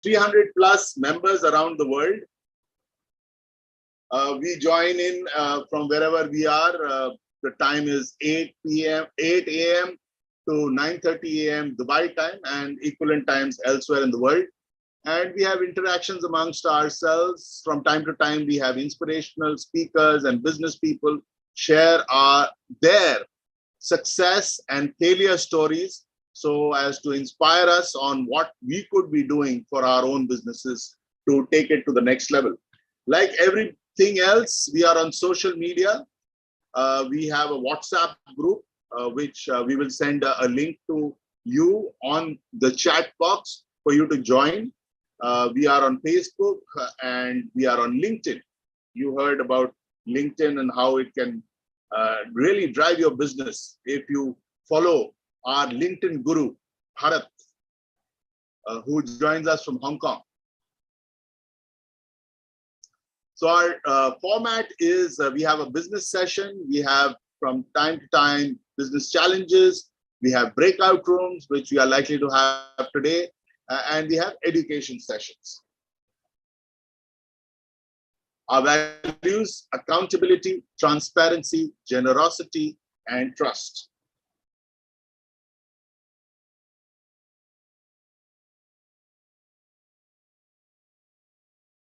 300 plus members around the world. We join in from wherever we are. The time is 8 a.m. to 9:30 a.m. Dubai time and equivalent times elsewhere in the world. And we have interactions amongst ourselves. From time to time, we have inspirational speakers and business people share their success and failure stories so as to inspire us on what we could be doing for our own businesses to take it to the next level. Like everything else, we are on social media. We have a WhatsApp group, which we will send a link to you on the chat box for you to join. We are on Facebook and we are on LinkedIn. You heard about LinkedIn and how it can really drive your business if you follow our LinkedIn guru, Bharat, who joins us from Hong Kong. So our format is we have a business session. We have from time to time business challenges. We have breakout rooms, which we are likely to have today. And we have education sessions. Our values: accountability, transparency, generosity, and trust.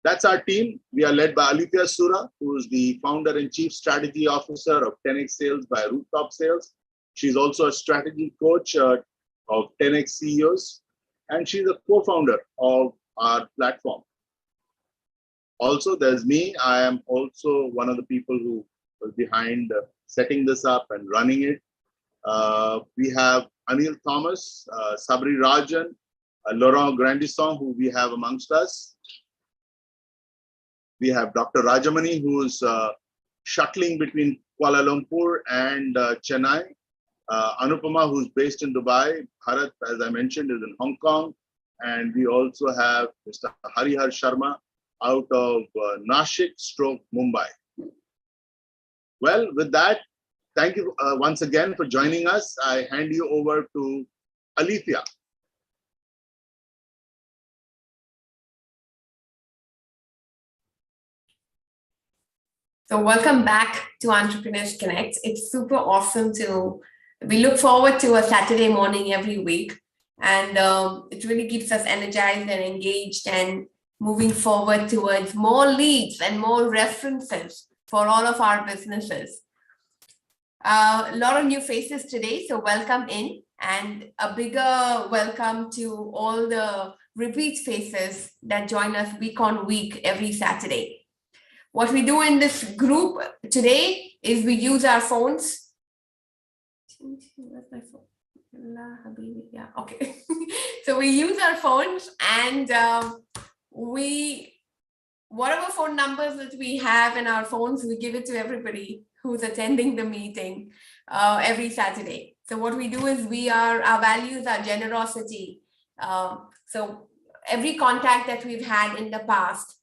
That's our team. We are led by Alithia Sura, who is the founder and chief strategy officer of 10x Sales by Rooftop Sales. She's also a strategy coach of 10x CEOs. And she's a co-founder of our platform. Also, there's me. I am also one of the people who was behind setting this up and running it. We have Anil Thomas, Sabri Rajan, Laurent Grandisson, who we have amongst us. We have Dr. Rajamani, who's shuttling between Kuala Lumpur and Chennai. Anupama, who's based in Dubai. Bharat, as I mentioned, is in Hong Kong. And we also have Mr. Harihar Sharma out of Nashik/Mumbai. Well, with that, thank you once again for joining us. I hand you over to Alithia. So welcome back to Entrepreneurs Connect. It's super awesome we look forward to a Saturday morning every week, and it really keeps us energized and engaged and moving forward towards more leads and more references for all of our businesses. A lot of new faces today, so welcome in, and a bigger welcome to all the repeat faces that join us week on week every Saturday. What we do in this group today is we use our phones. Where's my phone? Yeah, okay. So we use our phones, and whatever phone numbers that we have in our phones, we give it to everybody who's attending the meeting every Saturday. So what we do is our values are generosity. So every contact that we've had in the past,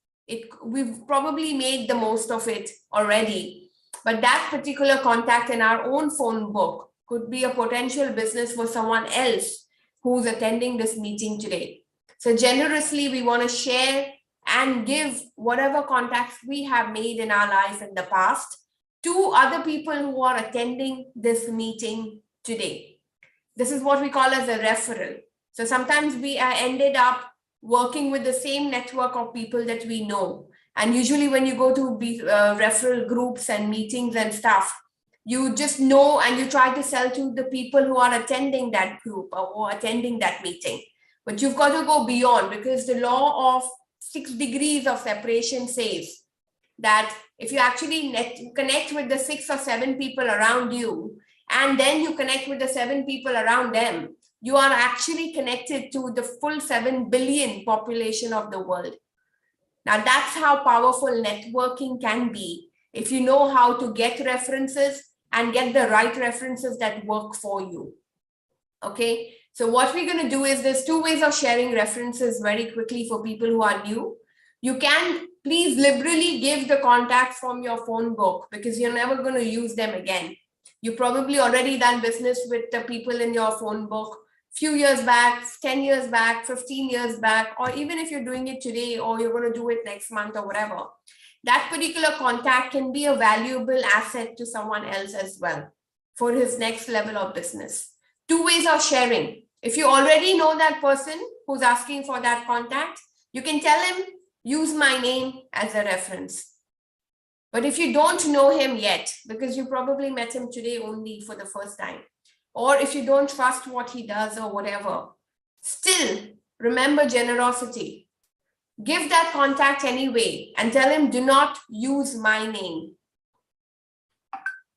we've probably made the most of it already, but that particular contact in our own phone book could be a potential business for someone else who's attending this meeting today. So generously, we want to share and give whatever contacts we have made in our life in the past to other people who are attending this meeting today. This is what we call as a referral. So sometimes we ended up working with the same network of people that we know. And usually when you go to referral groups and meetings and stuff, you just know and you try to sell to the people who are attending that group or attending that meeting. But you've got to go beyond, because the law of 6 degrees of separation says that if you actually connect with the 6 or 7 people around you, and then you connect with the 7 people around them, you are actually connected to the full 7 billion population of the world. Now that's how powerful networking can be, if you know how to get references and get the right references that work for you. Okay, so what we're going to do is there's 2 ways of sharing references very quickly for people who are new. You can please liberally give the contacts from your phone book, because you're never going to use them again. You probably already done business with the people in your phone book few years back, 10 years back, 15 years back, or even if you're doing it today or you're going to do it next month or whatever, that particular contact can be a valuable asset to someone else as well for his next level of business. Two ways of sharing. If you already know that person who's asking for that contact, you can tell him, use my name as a reference. But if you don't know him yet, because you probably met him today only for the first time, or if you don't trust what he does or whatever, still remember generosity. Give that contact anyway and tell him, do not use my name.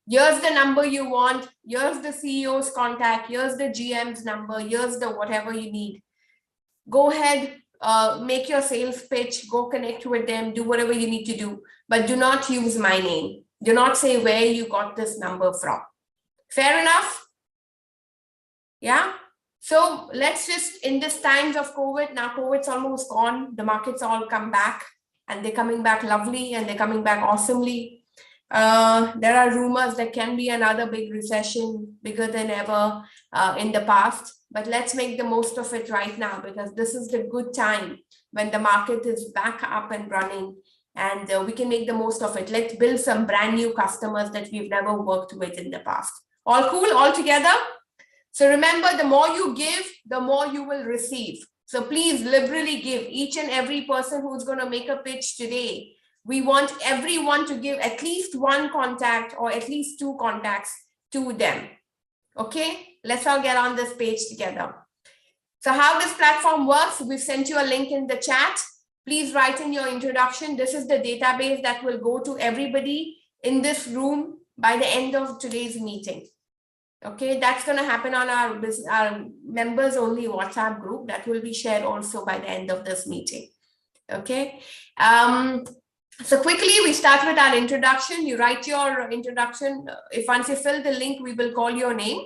Here's the number you want. Here's the CEO's contact. Here's the GM's number. Here's the whatever you need. Go ahead, make your sales pitch, go connect with them, do whatever you need to do, but do not use my name. Do not say where you got this number from. Fair enough? Yeah. So let's just, in this times of COVID, now COVID's almost gone, the markets all come back and they're coming back lovely and they're coming back awesomely. There are rumors there can be another big recession, bigger than ever in the past, but let's make the most of it right now, because this is the good time when the market is back up and running, and we can make the most of it. Let's build some brand new customers that we've never worked with in the past. All cool, all together? So remember, the more you give, the more you will receive. So please liberally give. Each and every person who's going to make a pitch today, we want everyone to give at least one contact or at least two contacts to them. Okay, let's all get on this page together. So how this platform works, we've sent you a link in the chat. Please write in your introduction. This is the database that will go to everybody in this room by the end of today's meeting. Okay, that's going to happen on our members only WhatsApp group that will be shared also by the end of this meeting. Okay. So quickly, we start with our introduction. You write your introduction. If once you fill the link, we will call your name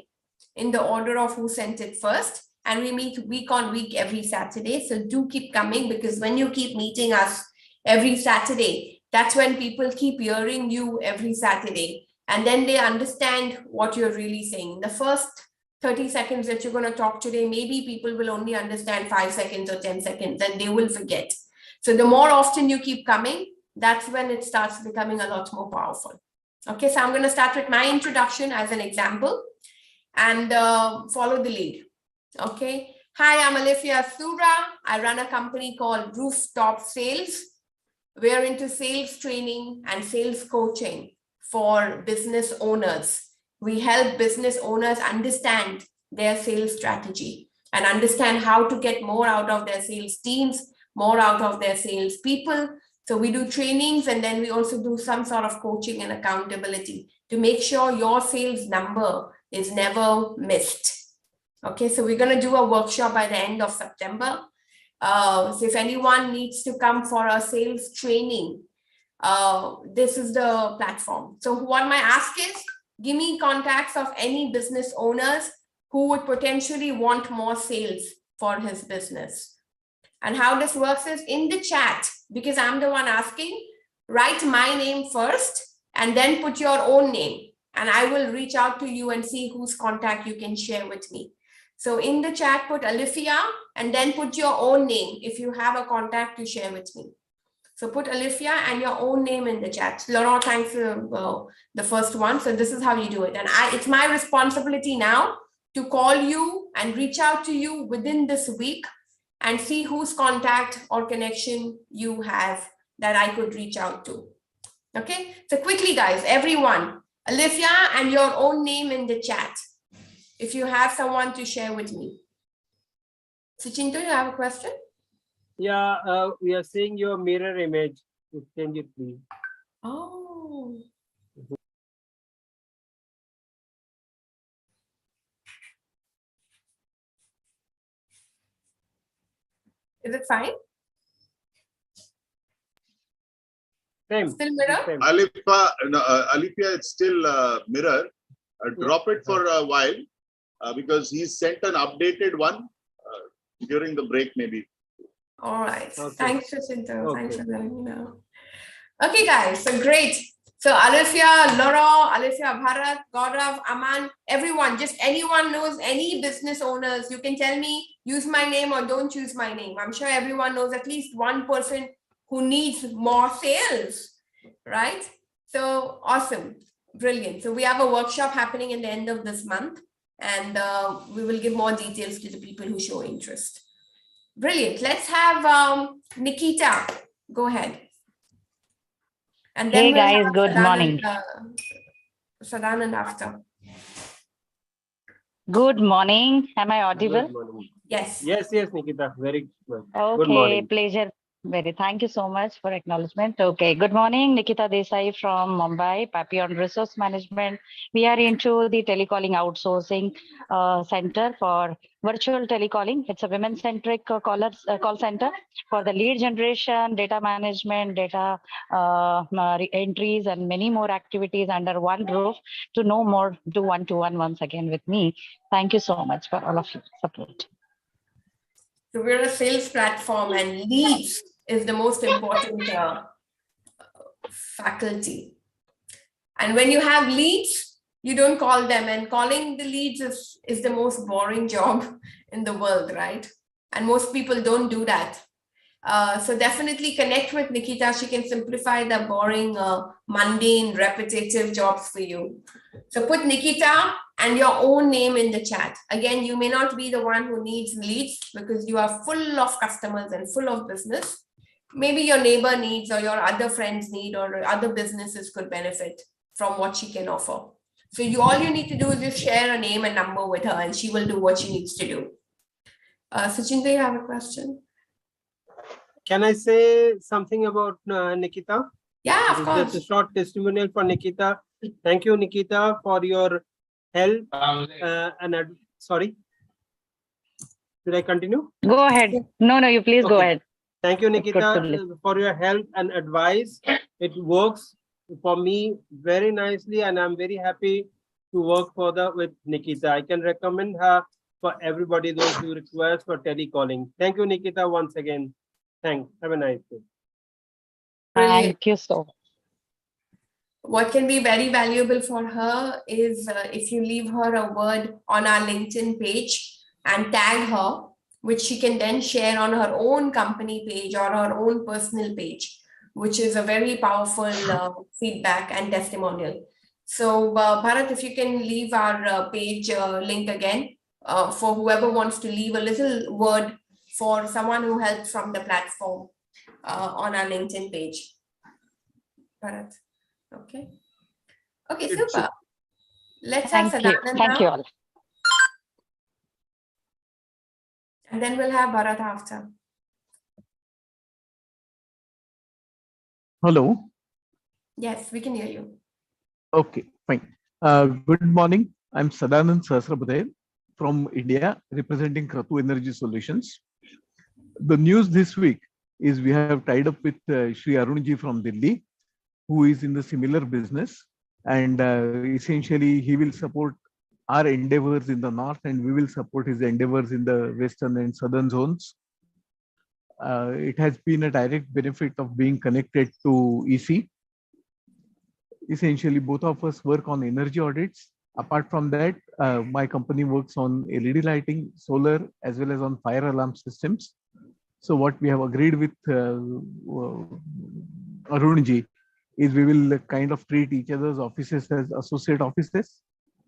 in the order of who sent it first. And we meet week on week every Saturday. So do keep coming, because when you keep meeting us every Saturday, that's when people keep hearing you every Saturday. And then they understand what you're really saying. The first 30 seconds that you're going to talk today, maybe people will only understand 5 seconds or 10 seconds, and they will forget. So the more often you keep coming, that's when it starts becoming a lot more powerful. Okay, so I'm going to start with my introduction as an example and follow the lead. Okay. Hi, I'm Alifia Sura. I run a company called Rooftop Sales. We're into sales training and sales coaching for business owners. We help business owners understand their sales strategy and understand how to get more out of their sales teams, more out of their sales people. So we do trainings, and then we also do some sort of coaching and accountability to make sure your sales number is never missed. Okay, so we're going to do a workshop by the end of September. So if anyone needs to come for a sales training, this is the platform. So what my ask is, give me contacts of any business owners who would potentially want more sales for his business. And how this works is in the chat, because I'm the one asking, write my name first and then put your own name. And I will reach out to you and see whose contact you can share with me. So in the chat, put Alifia and then put your own name if you have a contact to share with me. So put Alifia and your own name in the chat. Laurent, thanks for the first one. So this is how you do it. And it's my responsibility now to call you and reach out to you within this week and see whose contact or connection you have that I could reach out to. Okay, so quickly guys, everyone, Alifia and your own name in the chat if you have someone to share with me. Suchinto, you have a question? Yeah, we are seeing your mirror image. Change it, please. Oh. Is it fine? Same. Still mirror? Same. Alifia, it's still mirror. Drop it for a while because he sent an updated one during the break, maybe. All right. Okay. Thanks, Suchinto. Okay. Thanks for letting me know. Okay, guys. So great. So Alifia, Laura, Alifia, Bharat, Gaurav, Aman, everyone, just anyone knows any business owners, you can tell me, use my name or don't choose my name. I'm sure everyone knows at least one person who needs more sales, right? So awesome, brilliant. So we have a workshop happening in the end of this month, and we will give more details to the people who show interest. Brilliant. Let's have Nikita. Go ahead. And then Hey we'll guys, have good morning. Sadanand after. Good morning. Am I audible? Good morning. Yes. Yes, Nikita. Very good. Good Okay, morning. pleasure. Thank you so much for acknowledgement. Okay, good morning. Nikita Desai from Mumbai, Papillon Resource Management. We are into the telecalling outsourcing center for virtual telecalling. It's a women-centric call center for the lead generation, data management, data entries, and many more activities under one roof. To know more, do one-to-one once again with me. Thank you so much for all of your support. So we're a sales platform, and leads is the most important faculty. And when you have leads, you don't call them, and calling the leads is the most boring job in the world, right? And most people don't do that. So definitely connect with Nikita. She can simplify the boring, mundane, repetitive jobs for you. So put Nikita and your own name in the chat. Again, you may not be the one who needs leads because you are full of customers and full of business. Maybe your neighbor needs, or your other friends need, or other businesses could benefit from what she can offer. So all you need to do is just share a name and number with her, and she will do what she needs to do. Sachin, you have a question? Can I say something about Nikita? Yeah, of course. Just a short testimonial for Nikita. Thank you, Nikita, for your help. Sorry. Should I continue? Go ahead. No, you please go Okay. ahead. Thank you, It's good to Nikita, listen. for your help and advice. It works for me very nicely, and I'm very happy to work further with Nikita. I can recommend her for everybody, those who request for telecalling. Thank you, Nikita, once again. Thanks. Have a nice day. Brilliant. Thank you so much. What can be very valuable for her is if you leave her a word on our LinkedIn page and tag her, which she can then share on her own company page or her own personal page, which is a very powerful feedback and testimonial. So Bharat, if you can leave our page link again for whoever wants to leave a little word for someone who helped from the platform on our LinkedIn page. Bharat. Okay. Okay, super. Let's have Sadanand Thank you now, all. and then we'll have Bharat after. Hello. Yes, we can hear you. Okay, fine. Good morning. I'm Sadanand Sahasrabudhe from India, representing Kratu Energy Solutions. The news this week is we have tied up with Shri Arunji from Delhi, who is in the similar business, and essentially he will support our endeavors in the north, and we will support his endeavors in the western and southern zones. It has been a direct benefit of being connected to EC. Essentially, both of us work on energy audits. Apart from that, my company works on LED lighting, solar, as well as on fire alarm systems. So what we have agreed with Arunji is we will kind of treat each other's offices as associate offices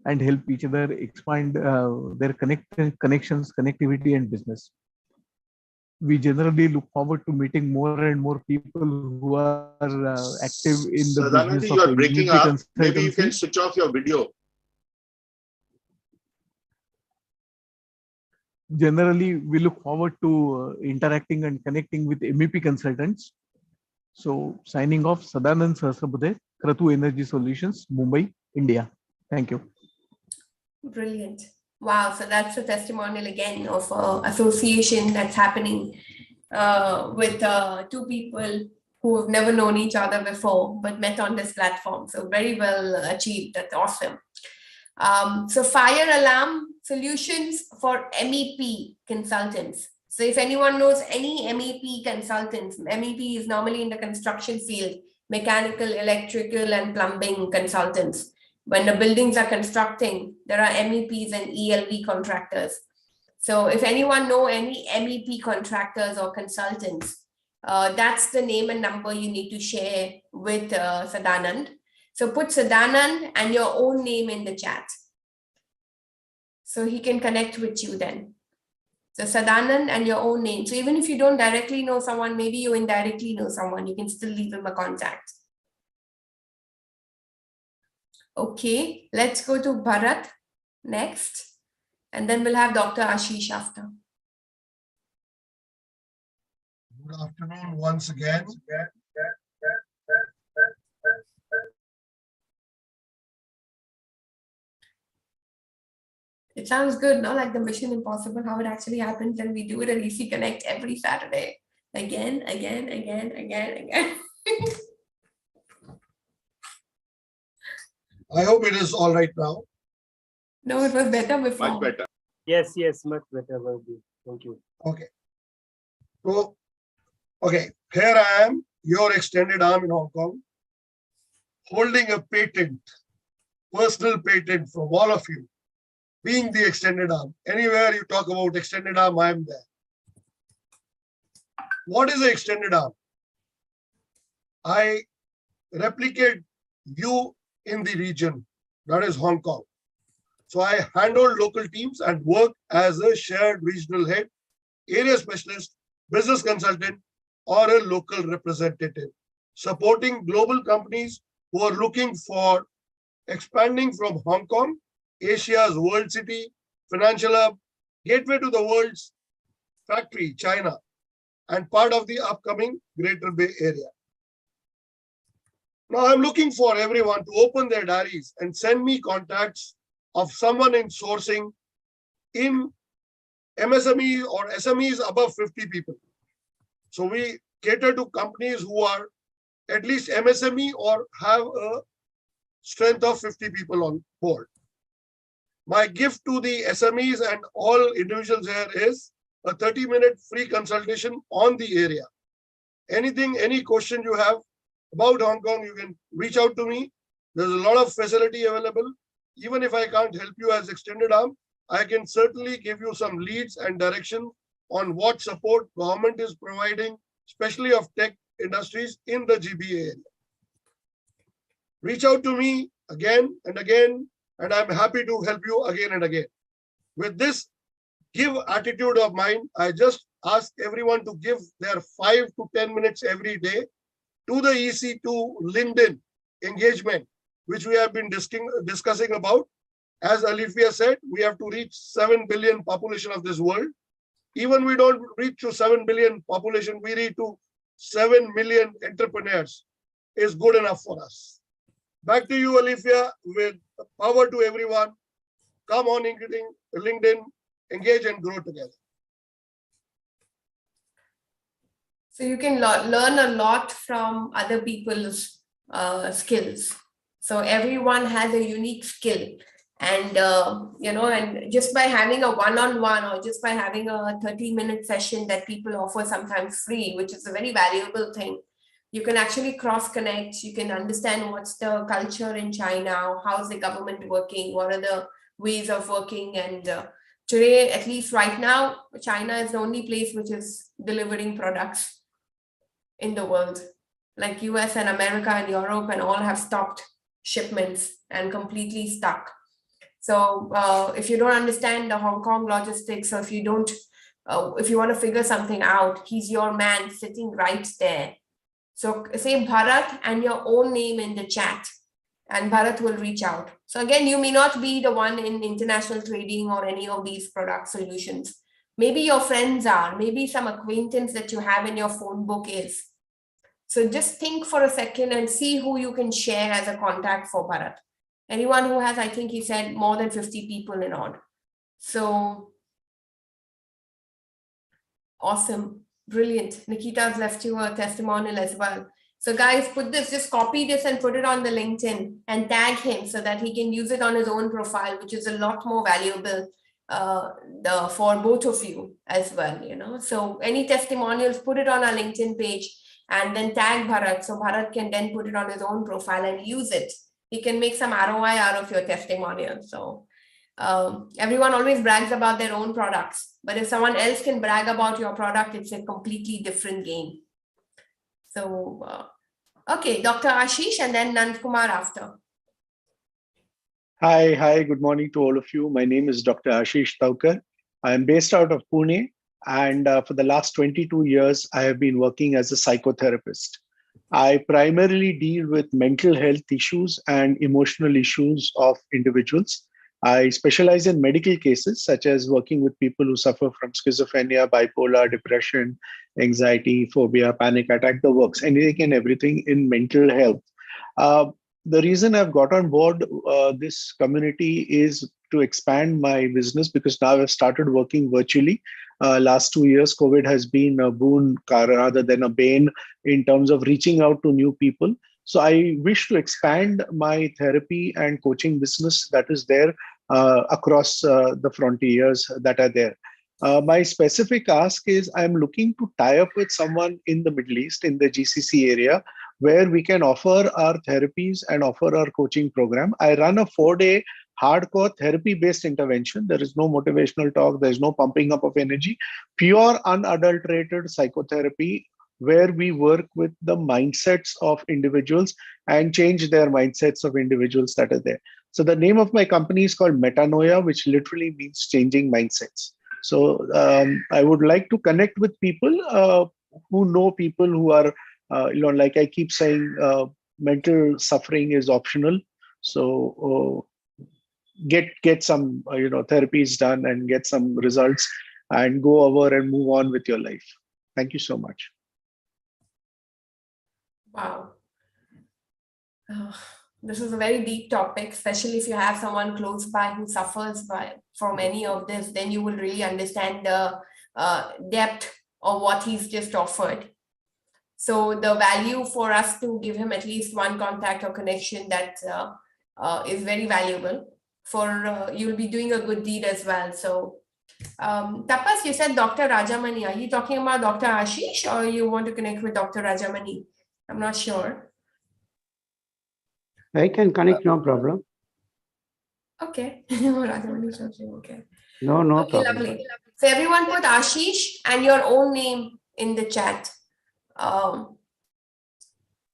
and help each other expand their connections, connectivity, and business. We generally look forward to meeting more and more people who are active in the Sadanand, business you of are breaking MEP up. Maybe you can consultancy. switch off your video. Generally, we look forward to interacting and connecting with MEP consultants. So, signing off, Sadanand Sahasrabudhe, Kratu Energy Solutions, Mumbai, India. Thank you. Brilliant. Wow. So that's a testimonial again of association that's happening with two people who have never known each other before, but met on this platform. So very well achieved. That's awesome. So fire alarm solutions for MEP consultants. So if anyone knows any MEP consultants, MEP is normally in the construction field. mechanical, electrical, and plumbing consultants. When the buildings are constructing, there are MEPs and ELV contractors. So if anyone know any MEP contractors or consultants, that's the name and number you need to share with Sadanand. So put Sadanand and your own name in the chat, so he can connect with you then. So Sadanand and your own name. So even if you don't directly know someone, maybe you indirectly know someone, you can still leave him a contact. Okay, let's go to Bharat next. And then we'll have Dr. Ashish after. Good afternoon once again. It sounds good, not like the Mission Impossible, how it actually happens, and we do it at EC Connect every Saturday. Again. I hope it is all right now. No, it was better before. Much better. Yes, much better. Thank you. Okay. So, okay, here I am, your extended arm in Hong Kong, holding a patent, personal patent from all of you, being the extended arm. Anywhere you talk about extended arm, I am there. What is an extended arm? I replicate you in the region, that is Hong Kong. So I handle local teams and work as a shared regional head, area specialist, business consultant, or a local representative, supporting global companies who are looking for expanding from Hong Kong, Asia's world city, financial hub, gateway to the world's factory, China, and part of the upcoming Greater Bay Area. Now I'm looking for everyone to open their diaries and send me contacts of someone in sourcing in MSME or SMEs above 50 people. So we cater to companies who are at least MSME or have a strength of 50 people on board. My gift to the SMEs and all individuals here is a 30-minute free consultation on the area. Anything, any question you have about Hong Kong, you can reach out to me. There's a lot of facility available. Even if I can't help you as extended arm, I can certainly give you some leads and direction on what support government is providing, especially of tech industries in the GBA area. Reach out to me again and again, and I'm happy to help you again and again. With this give attitude of mine, I just ask everyone to give their 5 to 10 minutes every day to the EC2 LinkedIn engagement, which we have been discussing about. As Alifia said, we have to reach 7 billion population of this world. Even we don't reach to 7 billion population, we reach to 7 million entrepreneurs is good enough for us. Back to you, Alifia, with power to everyone. Come on LinkedIn, engage and grow together. So you can learn a lot from other people's skills. So everyone has a unique skill, and and just by having a one-on-one or just by having a 30-minute session that people offer sometimes free, which is a very valuable thing, you can actually cross-connect. You can understand what's the culture in China, how's the government working, what are the ways of working, and today, at least right now, China is the only place which is delivering products in the world. Like US and America and Europe and all have stopped shipments and completely stuck. So if you don't understand the Hong Kong logistics, or if you don't, if you want to figure something out, he's your man sitting right there. So say Bharat and your own name in the chat, and Bharat will reach out. So again, you may not be the one in international trading or any of these product solutions. Maybe your friends are, maybe some acquaintance that you have in your phone book is. So just think for a second and see who you can share as a contact for Bharat. Anyone who has, I think he said, more than 50 people in on. So awesome, brilliant. Nikita's left you a testimonial as well. So guys, just copy this and put it on the LinkedIn and tag him so that he can use it on his own profile, which is a lot more valuable for both of you as well. So any testimonials, put it on our LinkedIn page. and then tag Bharat. So Bharat can then put it on his own profile and use it. He can make some ROI out of your testimonial. So everyone always brags about their own products, but if someone else can brag about your product, it's a completely different game. So, okay, Dr. Ashish and then Nand Kumar after. Hi, good morning to all of you. My name is Dr. Ashish Thaukar. I am based out of Pune, and for the last 22 years, I have been working as a psychotherapist. I primarily deal with mental health issues and emotional issues of individuals. I specialize in medical cases, such as working with people who suffer from schizophrenia, bipolar, depression, anxiety, phobia, panic attack, the works, anything and everything in mental health. The reason I've got on board this community is to expand my business, because now I've started working virtually. Last 2 years, COVID has been a boon rather than a bane in terms of reaching out to new people. So I wish to expand my therapy and coaching business that is there across the frontiers that are there. My specific ask is I'm looking to tie up with someone in the Middle East, in the GCC area, where we can offer our therapies and offer our coaching program. I run a 4-day hardcore therapy-based intervention. There is no motivational talk. There's no pumping up of energy. Pure, unadulterated psychotherapy, where we work with the mindsets of individuals and change their mindsets of individuals that are there. So the name of my company is called Metanoia, which literally means changing mindsets. So I would like to connect with people who know people who are, like I keep saying, mental suffering is optional. So get some therapies done and get some results and go over and move on with your life. Thank you so much. Wow. This is a very deep topic, especially if you have someone close by who suffers from any of this, then you will really understand the depth of what he's just offered. So the value for us to give him at least one contact or connection that is very valuable. For you'll be doing a good deed as well. So Tapas, you said Dr. Rajamani. Are you talking about Dr. Ashish, or you want to connect with Dr. Rajamani? I'm not sure. I can connect, no problem. Okay. Okay. No Okay, problem. lovely. So everyone put Ashish and your own name in the chat.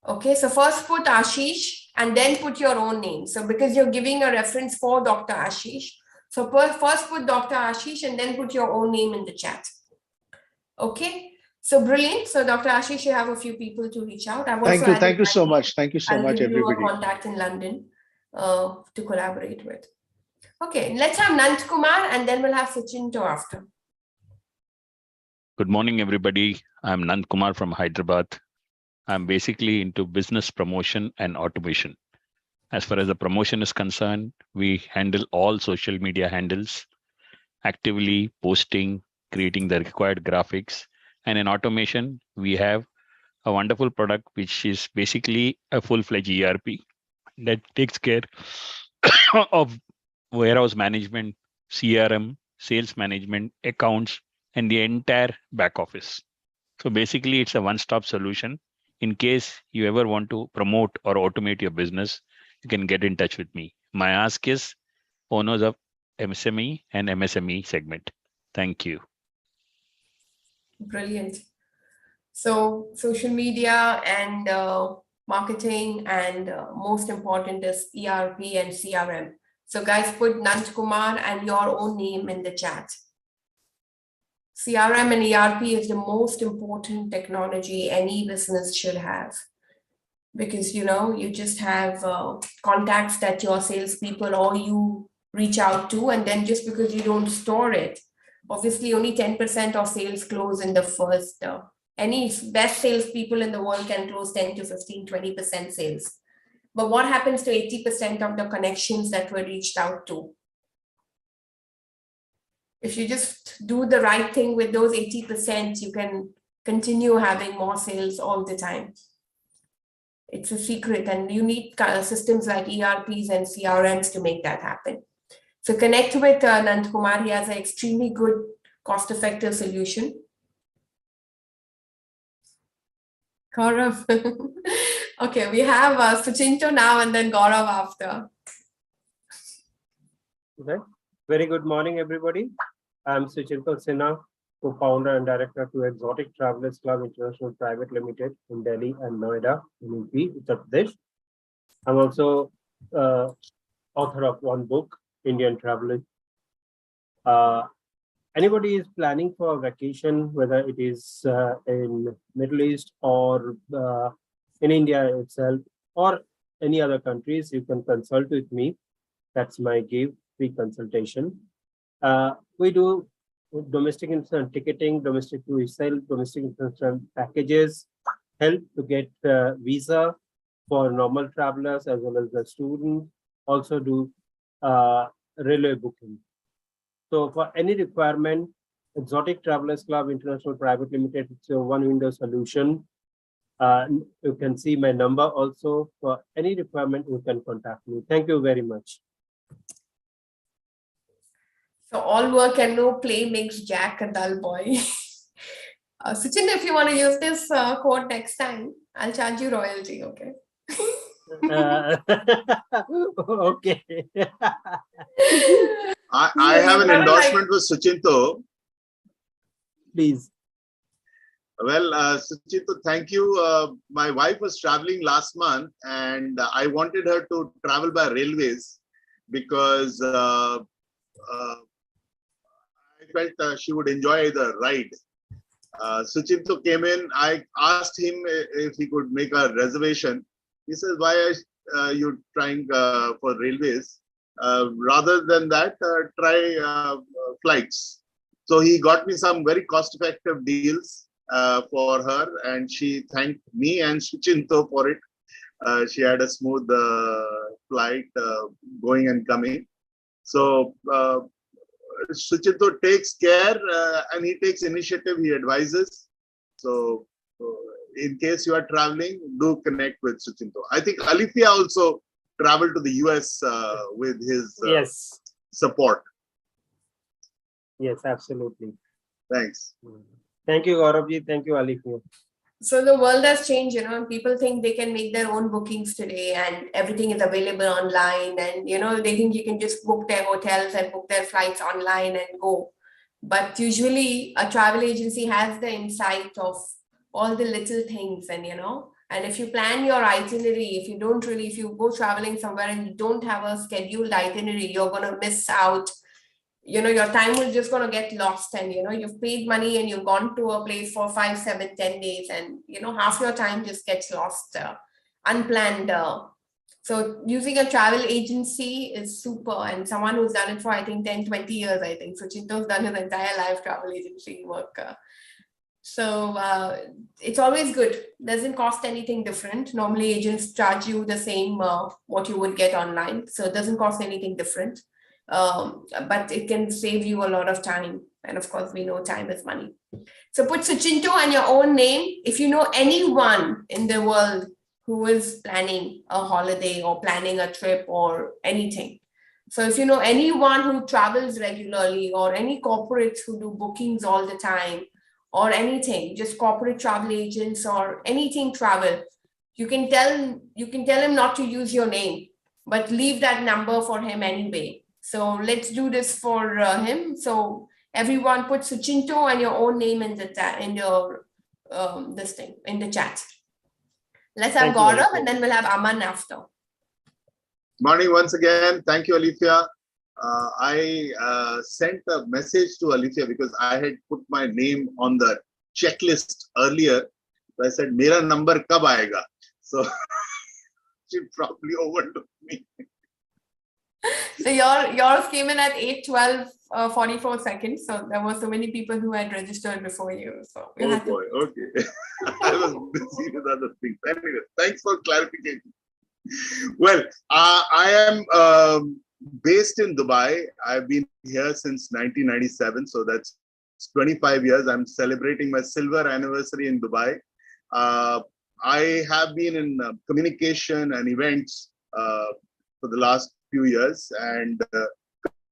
Okay, so first put Ashish and then put your own name. So because you're giving a reference for Dr. Ashish, so first put Dr. Ashish and then put your own name in the chat. Okay, so brilliant. So Dr. Ashish, you have a few people to reach out. Thank you so much. Thank you so much, everybody. everybody. I'll give you a contact in London to collaborate with. Okay, let's have Nand Kumar and then we'll have Sachinto after. Good morning, everybody. I'm Nand Kumar from Hyderabad. I'm basically into business promotion and automation. As far as the promotion is concerned, we handle all social media handles, actively posting, creating the required graphics. And in automation, we have a wonderful product, which is basically a full-fledged ERP that takes care of warehouse management, CRM, sales management, accounts, and the entire back office. So basically, it's a one-stop solution. In case you ever want to promote or automate your business, you can get in touch with me. My ask is owners of MSME and MSME segment. Thank you. Brilliant. So social media and marketing and most important is ERP and CRM. So guys, put Nand Kumar and your own name in the chat. CRM and ERP is the most important technology any business should have, because you just have contacts that your salespeople or you reach out to, and then just because you don't store it, obviously only 10% of sales close in the first. Any best salespeople in the world can close 10 to 15, 20% sales. But what happens to 80% of the connections that were reached out to? If you just do the right thing with those 80%, you can continue having more sales all the time. It's a secret, and you need systems like ERPs and CRMs to make that happen. So connect with Nand Kumar. He has an extremely good cost-effective solution. Gaurav. Okay, we have Suchinto now and then Gaurav after. Okay. Very good morning, everybody. I'm Suchinto Sinha, co-founder and director to Exotic Travelers Club International Private Limited in Delhi and Noida, in UP, Uttar Pradesh. I'm also author of one book, Indian Traveler. Anybody is planning for a vacation, whether it is in Middle East or in India itself or any other countries, you can consult with me. That's my free consultation. We do domestic instant ticketing, domestic to resell, domestic instant packages, help to get visa for normal travelers as well as the students. Also do railway booking. So for any requirement, Exotic Travelers Club International Private Limited, it's a one-window solution. You can see my number also. For any requirement, you can contact me. Thank you very much. So all work and no play makes Jack a dull boy. Sachin, if you want to use this quote next time, I'll charge you royalty, okay? Okay. I have an endorsement with Suchinto. Please. Well, Suchinto, thank you. My wife was traveling last month and I wanted her to travel by railways because I felt she would enjoy the ride. Suchinto came in. I asked him if he could make a reservation. He says, why are you trying for railways? Rather than that, try flights. So he got me some very cost-effective deals for her, and she thanked me and Suchinto for it. She had a smooth flight going and coming. So Suchinto takes care and he takes initiative, he advises. So in case you are traveling, do connect with Suchinto. I think Alifia also traveled to the US with his Yes. support. Yes, absolutely. Thanks. Thank you, Gauravji. Thank you, Alifia. So the world has changed, and people think they can make their own bookings today and everything is available online, and they think you can just book their hotels and book their flights online and go. But usually a travel agency has the insight of all the little things, and if you plan your itinerary, if you go traveling somewhere and you don't have a scheduled itinerary, you're going to miss out. Your time is just going to get lost, and you've paid money and you've gone to a place for 5, 7, 10 days, and half your time just gets lost unplanned. So using a travel agency is super, and someone who's done it for I think 10, 20 years. I think Suchinto's done his entire life travel agency work. So it's always good. Doesn't cost anything different. Normally agents charge you the same what you would get online, so it doesn't cost anything different. But it can save you a lot of time. And of course, we know time is money. So put Suchinto and your own name. If you know anyone in the world who is planning a holiday or planning a trip or anything. So if you know anyone who travels regularly or any corporates who do bookings all the time or anything, just corporate travel agents or anything travel, you can tell him not to use your name, but leave that number for him anyway. So let's do this for him. So everyone put Suchinto and your own name in the in the chat. Let's have Gaurav and then we'll have Aman after. Morning once again. Thank you, Alifia. I sent a message to Alifia because I had put my name on the checklist earlier. So I said, "Mera number kab aayega?" So she probably overlooked me. So yours came in at 8:12, 44 seconds. So there were so many people who had registered before you. So oh boy, okay. I was busy with other things. Anyway, thanks for clarification. Well, I am based in Dubai. I've been here since 1997. So that's 25 years. I'm celebrating my silver anniversary in Dubai. I have been in communication and events for the last few years, and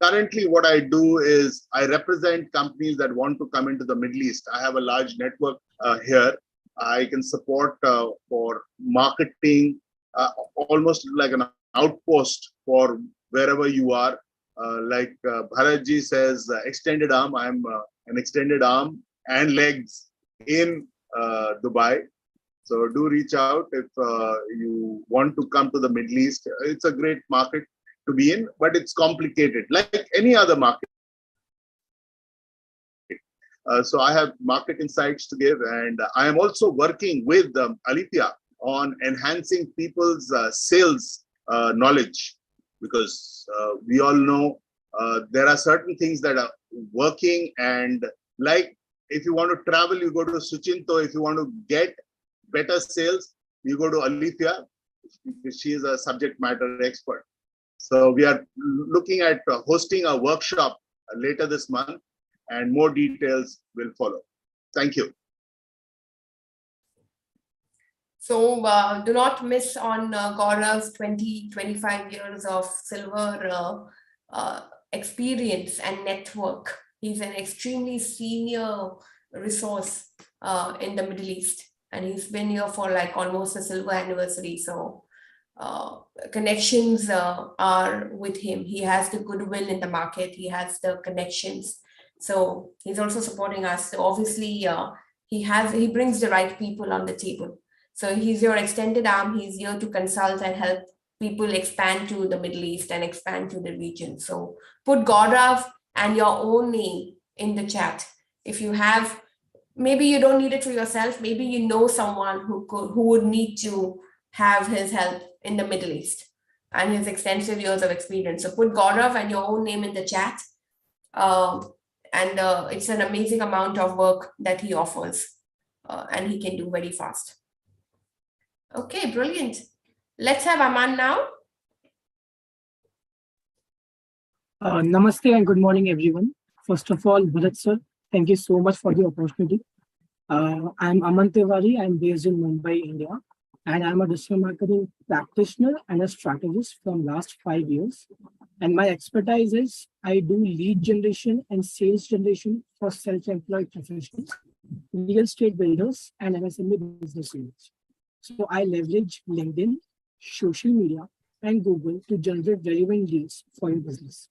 currently what I do is I represent companies that want to come into the Middle East. I have a large network here, I can support for marketing, almost like an outpost for wherever you are. Like Bharatji says, extended arm. I'm an extended arm and legs in Dubai. So do reach out if you want to come to the Middle East. It's a great market to be in, but it's complicated, like any other market. So I have market insights to give, and I am also working with Alithia on enhancing people's sales knowledge, because we all know there are certain things that are working, and like if you want to travel, you go to Suchinto. If you want to get better sales, you go to Alithia. She is a subject matter expert. So we are looking at hosting a workshop later this month, and more details will follow. Thank you. So do not miss on Gaurav's 20-25 years of silver experience and network. He's an extremely senior resource in the Middle East, and he's been here for like almost a silver anniversary. So connections are with him. He has the goodwill in the market. He has the connections. So he's also supporting us. So obviously he brings the right people on the table. So he's your extended arm. He's here to consult and help people expand to the Middle East and expand to the region. So put Gaurav and your own name in the chat. If you have, maybe you don't need it for yourself. Maybe you know someone who would need to have his help in the Middle East and his extensive years of experience. So put Gaurav and your own name in the chat. And it's an amazing amount of work that he offers, and he can do very fast. Okay, brilliant. Let's have Aman now. Namaste and good morning, everyone. First of all, Bharat sir, thank you so much for the opportunity. I'm Aman Tiwari. I'm based in Mumbai, India, and I'm a digital marketing practitioner and a strategist from last 5 years. And my expertise is I do lead generation and sales generation for self-employed professionals, real estate builders, and MSME business units. So I leverage LinkedIn, social media, and Google to generate relevant leads for your business.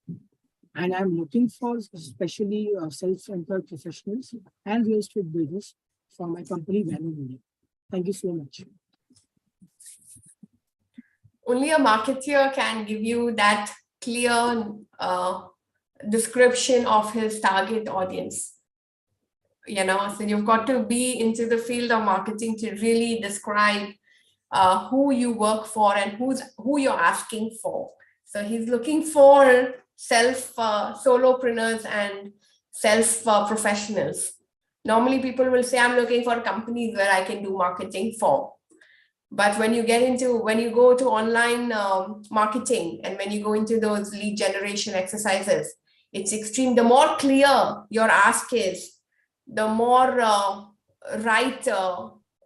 And I'm looking for especially self-employed professionals and real estate builders for my company, Value India. Thank you so much. Only a marketeer can give you that clear description of his target audience. You know, so you've got to be into the field of marketing to really describe who you work for and who you're asking for. So he's looking for solopreneurs and professionals. Normally people will say, I'm looking for companies where I can do marketing for. But when you go to online marketing, and when you go into those lead generation exercises, it's extreme. The more clear your ask is, the more right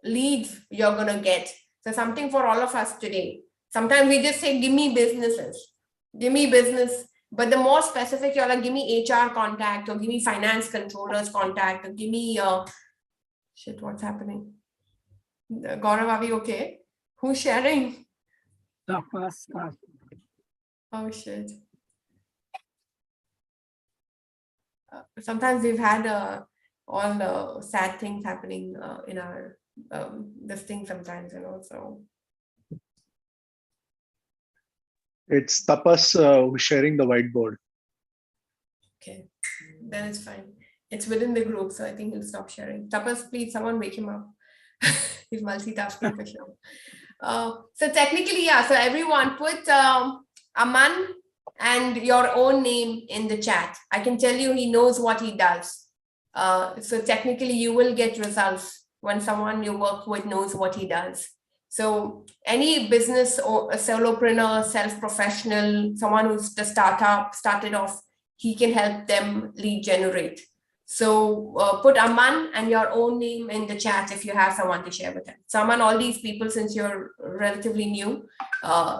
leads you're going to get. So something for all of us today. Sometimes we just say, give me businesses, give me business. But the more specific you're like, give me HR contact, or give me finance controllers contact, or give me, shit, what's happening? Gaurav, are we okay? Who's sharing? Oh, shit. Sometimes we've had all sad things happening in our this thing sometimes, you know, so. It's Tapas who's sharing the whiteboard. Okay, then it's fine. It's within the group, so I think he'll stop sharing. Tapas, please, someone wake him up. He's multitasking for sure. So technically, yeah, so everyone put Aman and your own name in the chat. I can tell you he knows what he does. So technically you will get results when someone you work with knows what he does. So any business or a solopreneur, self-professional, someone who's the started off, he can help them lead generate. So put Aman and your own name in the chat if you have someone to share with them. So Aman, all these people, since you're relatively new,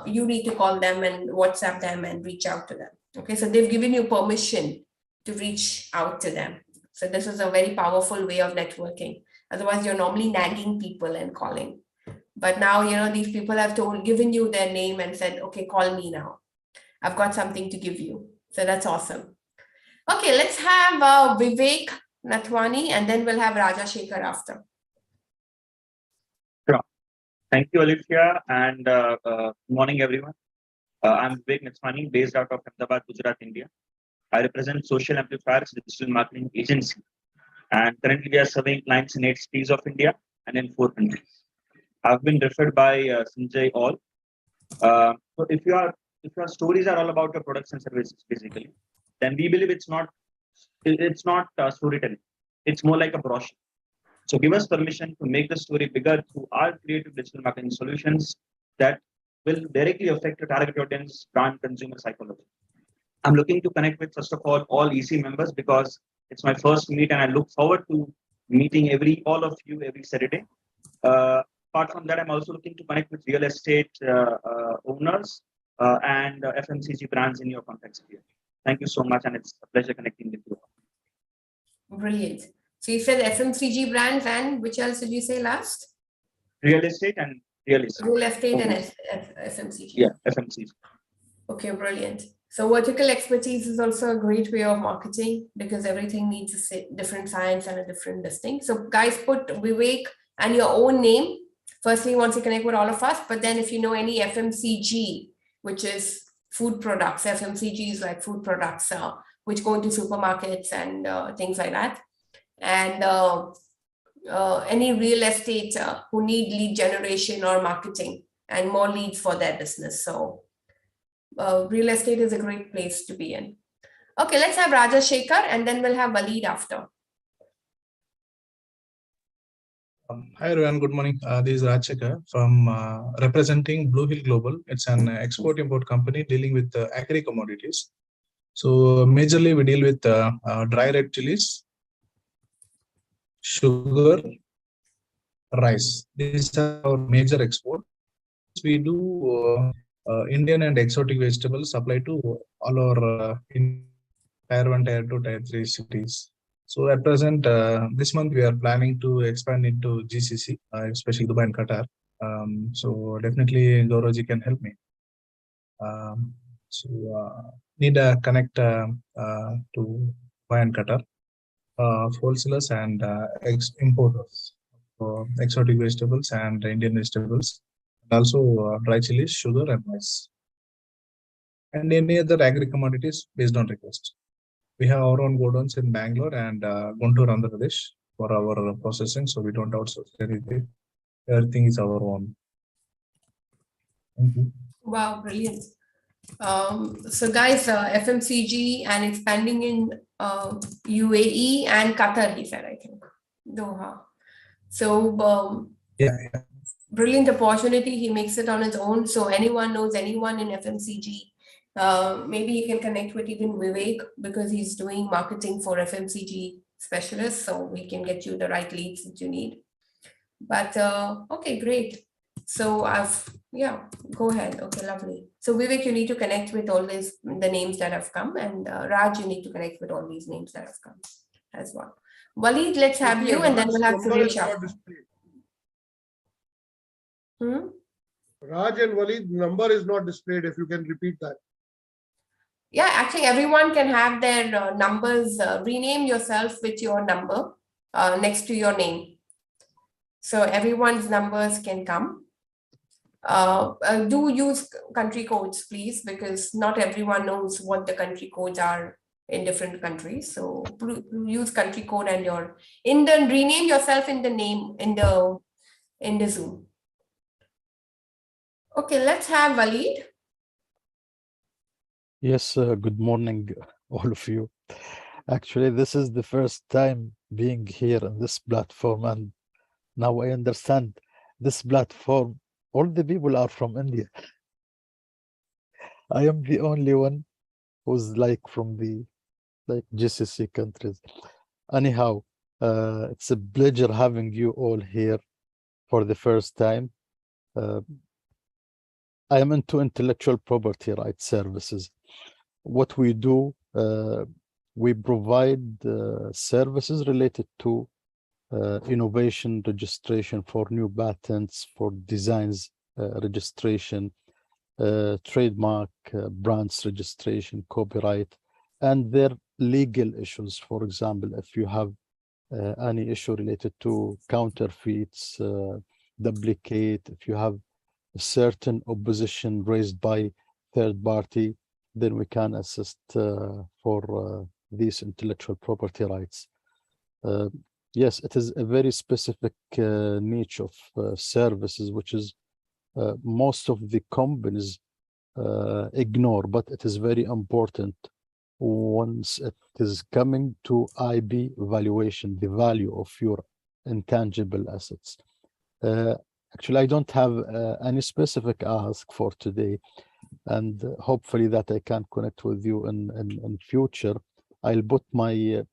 you need to call them and WhatsApp them and reach out to them. Okay, so they've given you permission to reach out to them. So this is a very powerful way of networking. Otherwise, you're normally nagging people and calling. But now, these people have given you their name and said, okay, call me now. I've got something to give you. So that's awesome. Okay, let's have Vivek Nathwani, and then we'll have Raja Shekhar after. Sure. Thank you, Alicia, and good morning, everyone. I'm Vivek Nathwani, based out of Ahmedabad, Gujarat, India. I represent Social Amplifiers Digital Marketing Agency, and currently we are serving clients in 8 cities of India and in 4 countries. I've been referred by Sanjay All. So if your stories are all about your products and services, basically, then we believe it's not storytelling. It's more like a brochure. So give us permission to make the story bigger through our creative digital marketing solutions that will directly affect your target audience, brand, consumer psychology. I'm looking to connect with, first of all EC members, because it's my first meet and I look forward to meeting all of you every Saturday. Apart from that, I'm also looking to connect with real estate owners and FMCG brands in your contact sphere. Thank you so much, and it's a pleasure connecting with you. Brilliant. So you said FMCG brands, and which else did you say last? Real estate and real estate. Real estate and FMCG. Yeah, FMCG. Okay, brilliant. So vertical expertise is also a great way of marketing, because everything needs a different science and a different listing. So guys, put Vivek and your own name. Firstly, once you connect with all of us, but then if you know any FMCG, which is food products, FMCG is like food products, which go into supermarkets and things like that. And any real estate who need lead generation or marketing and more leads for their business. So real estate is a great place to be in. Okay, let's have Raja Shekhar, and then we'll have Walid after. Hi everyone, good morning. This is Raj Shekhar from representing Blue Hill Global. It's an export-import company dealing with agri commodities. So majorly we deal with dry red chilies, sugar, rice. These are our major export. We do Indian and exotic vegetables supply to all our Tier 1, Tier 2, Tier 3 cities. So at present, this month we are planning to expand into GCC, especially Dubai and Qatar. So definitely Gauraji can help me. Need a connect to Dubai and Qatar, wholesalers and importers for exotic vegetables and Indian vegetables, and also dry chilies, sugar and rice, and any other agri commodities based on request. We have our own godowns in Bangalore and Guntur, Andhra Pradesh for our processing, so we don't outsource anything. Everything is our own. Thank you. Wow, brilliant. So guys, FMCG and expanding in UAE and Qatar, he said, I think, Doha. So Yeah. Brilliant opportunity. He makes it on his own. So anyone knows anyone in FMCG, maybe you can connect with even Vivek, because he's doing marketing for FMCG specialists, so we can get you the right leads that you need. But okay, great. So go ahead. Okay, lovely. So Vivek, you need to connect with all the names that have come, and Raj, you need to connect with all these names that have come as well. Walid, let's have you, and then we'll have Suresh after. Raj and Walid, number is not displayed. If you can repeat that. Yeah, actually, everyone can have their numbers. Rename yourself with your number next to your name. So everyone's numbers can come. Do use country codes, please, because not everyone knows what the country codes are in different countries. So use country code and rename yourself in the name in the Zoom. Okay, let's have Walid. Yes, good morning, all of you. Actually, this is the first time being here on this platform, and now I understand this platform. All the people are from India. I am the only one who's from the GCC countries. Anyhow, it's a pleasure having you all here for the first time. I am into intellectual property rights services. What we do, we provide services related to innovation registration for new patents, for designs registration, trademark, brands registration, copyright, and their legal issues. For example, if you have any issue related to counterfeits, duplicate, if you have a certain opposition raised by third party, then we can assist for these intellectual property rights. Yes, it is a very specific niche of services, which is most of the companies ignore, but it is very important once it is coming to IB valuation, the value of your intangible assets. Actually, I don't have any specific ask for today, and hopefully that I can connect with you in future. I'll put my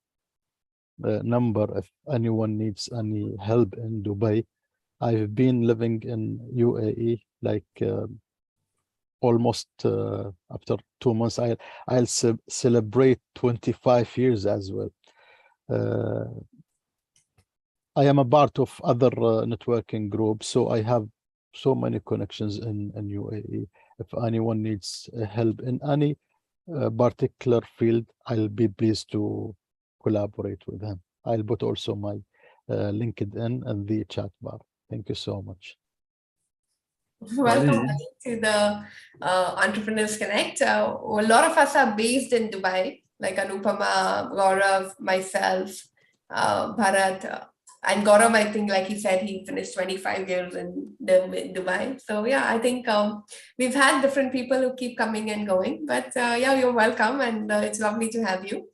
number if anyone needs any help in Dubai. I've been living in UAE like almost after 2 months. I'll celebrate 25 years as well. I am a part of other networking groups, so I have so many connections in UAE. If anyone needs help in any particular field, I'll be pleased to collaborate with them. I'll put also my LinkedIn and the chat bar. Thank you so much. Welcome to the Entrepreneurs Connect. A lot of us are based in Dubai, like Anupama, Gaurav, myself, Bharat, and Gaurav, I think, like he said, he finished 25 years in Dubai. So yeah, I think we've had different people who keep coming and going, but yeah, you're welcome, and it's lovely to have you.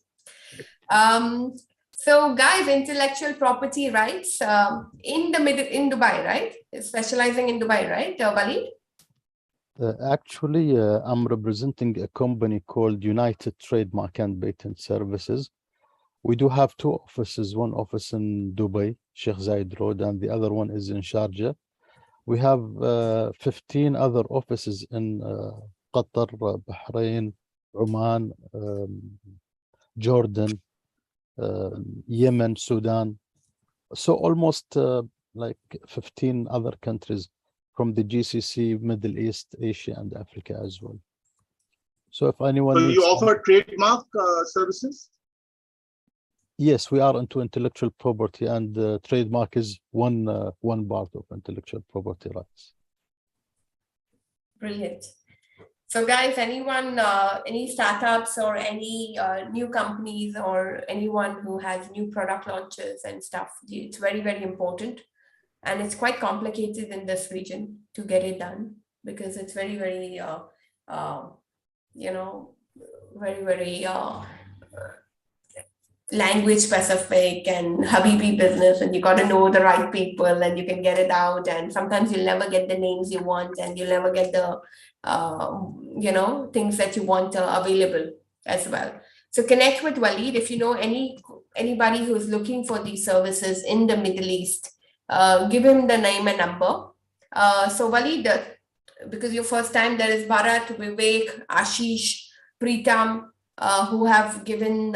So guys, intellectual property rights in Dubai, right? Specializing in Dubai, right, Walid? Actually, I'm representing a company called United Trademark and Patent Services. We do have 2 offices, one office in Dubai, Sheikh Zayed Road, and the other one is in Sharjah. We have 15 other offices in Qatar, Bahrain, Oman, Jordan, Yemen, Sudan. So almost like 15 other countries from the GCC, Middle East, Asia, and Africa as well. So if anyone So you offer trademark services? Yes, we are into intellectual property, and trademark is one part of intellectual property rights. Brilliant. So guys, anyone, any startups or any new companies or anyone who has new product launches and stuff, it's very, very important. And it's quite complicated in this region to get it done because it's very, very, you know, very, very language specific and Habibi business, and you got to know the right people and you can get it out. And sometimes you'll never get the names you want, and you'll never get the, you know, things that you want available as well. So connect with Walid if you know anybody who's looking for these services in the Middle East. Give him the name and number. So Walid, because your first time, there is Bharat, Vivek, Ashish, Pritam, who have given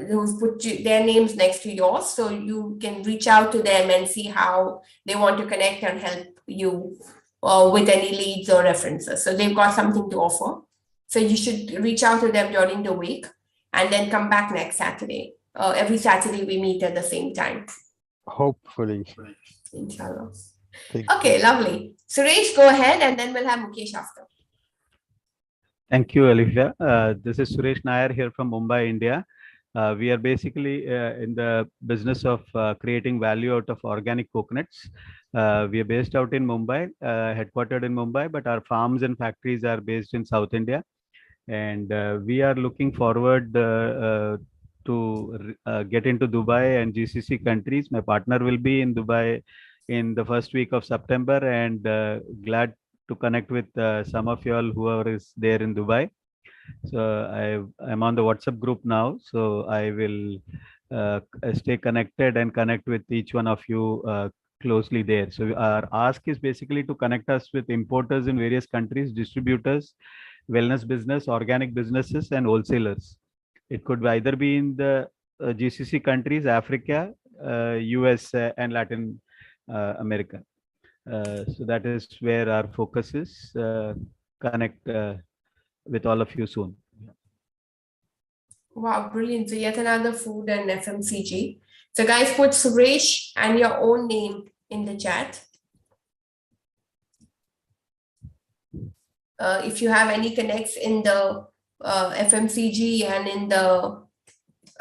who's put their names next to yours, so you can reach out to them and see how they want to connect and help you with any leads or references. So they've got something to offer. So you should reach out to them during the week and then come back next Saturday. Every Saturday we meet at the same time. Hopefully. Inshallah. Okay, lovely. Suresh, go ahead, and then we'll have Mukesh after. Thank you, Olivia. This is Suresh Nair here from Mumbai, India. We are basically in the business of creating value out of organic coconuts. We are based out in Mumbai, headquartered in Mumbai, but our farms and factories are based in South India. And we are looking forward to get into Dubai and GCC countries. My partner will be in Dubai in the first week of September, and glad to connect with some of you all whoever is there in Dubai. So I'm on the WhatsApp group now, so I will stay connected and connect with each one of you closely there. So our ask is basically to connect us with importers in various countries, distributors, wellness business, organic businesses, and wholesalers. It could either be in the GCC countries, Africa, US and Latin America. So that is where our focus is. Connect with all of you soon. Wow, brilliant. So yet another food and FMCG. So guys, put Suresh and your own name in the chat. If you have any connects in the FMCG and in the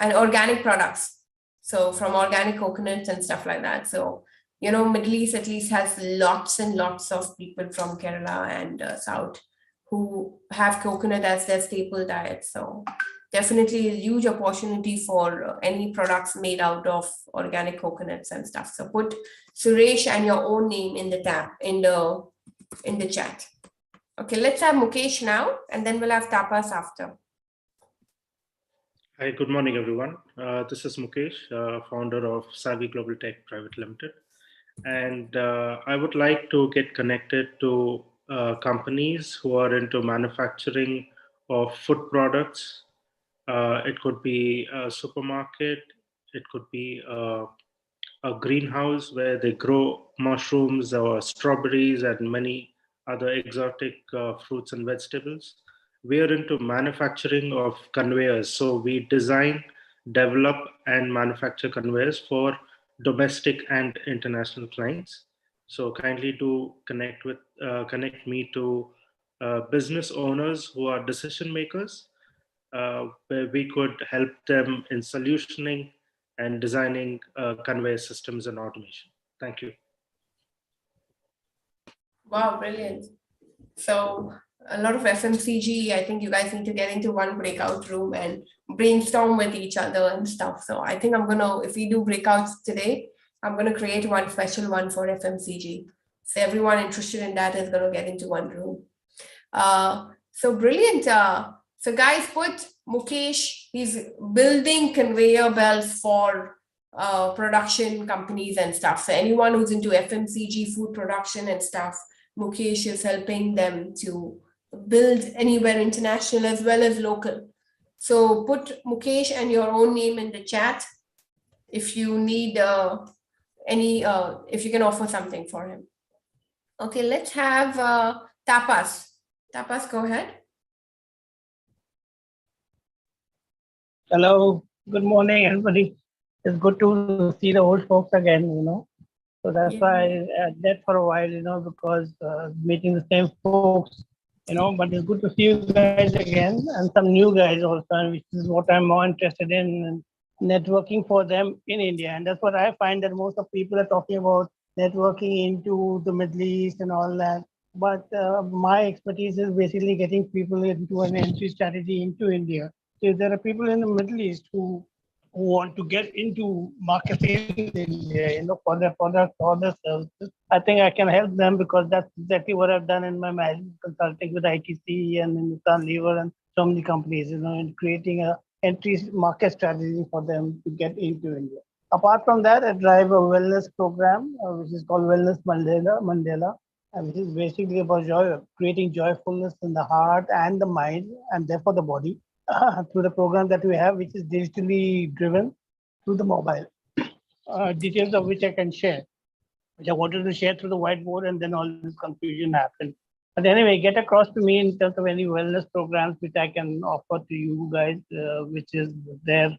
organic products. So from organic coconuts and stuff like that. So, you know, Middle East at least has lots and lots of people from Kerala and South who have coconut as their staple diet. So definitely a huge opportunity for any products made out of organic coconuts and stuff. So put Suresh and your own name in the tab, in the chat. Okay, let's have Mukesh now, and then we'll have tapas after. Hi, good morning, everyone. This is Mukesh, founder of Savvy Global Tech Private Limited. And I would like to get connected to companies who are into manufacturing of food products. It could be a supermarket, it could be a greenhouse where they grow mushrooms or strawberries and many other exotic fruits and vegetables. We are into manufacturing of conveyors. So we design, develop, and manufacture conveyors for domestic and international clients. So kindly do connect me to business owners who are decision makers, where we could help them in solutioning and designing conveyor systems and automation. Thank you. Wow, brilliant. So a lot of FMCG, I think you guys need to get into one breakout room and brainstorm with each other and stuff. So I think if we do breakouts today, I'm going to create one special one for FMCG. So everyone interested in that is going to get into one room. So brilliant. So guys, put Mukesh, he's building conveyor belts for production companies and stuff. So anyone who's into FMCG, food production and stuff, Mukesh is helping them to build anywhere international as well as local. So put Mukesh and your own name in the chat if you need if you can offer something for him. Okay, let's have Tapas. Tapas, go ahead. Hello, good morning, everybody. It's good to see the old folks again, you know. So that's why I did for a while, you know, because meeting the same folks, you know, but it's good to see you guys again and some new guys also, which is what I'm more interested in, networking for them in India. And that's what I find that most of people are talking about networking into the Middle East and all that. But my expertise is basically getting people into an entry strategy into India. So if there are people in the Middle East who want to get into marketing in India, you know, for their products or their services, I think I can help them because that's exactly what I've done in my management consulting with ITC and Hindustan Lever and so many companies, you know, in creating a entry market strategy for them to get into India. Apart from that, I drive a wellness program, which is called Wellness Mandela, which is basically about joy, creating joyfulness in the heart and the mind, and therefore the body, through the program that we have, which is digitally driven through the mobile. Details of which I can share, which I wanted to share through the whiteboard, and then all this confusion happened. But anyway, get across to me in terms of any wellness programs which I can offer to you guys, which is there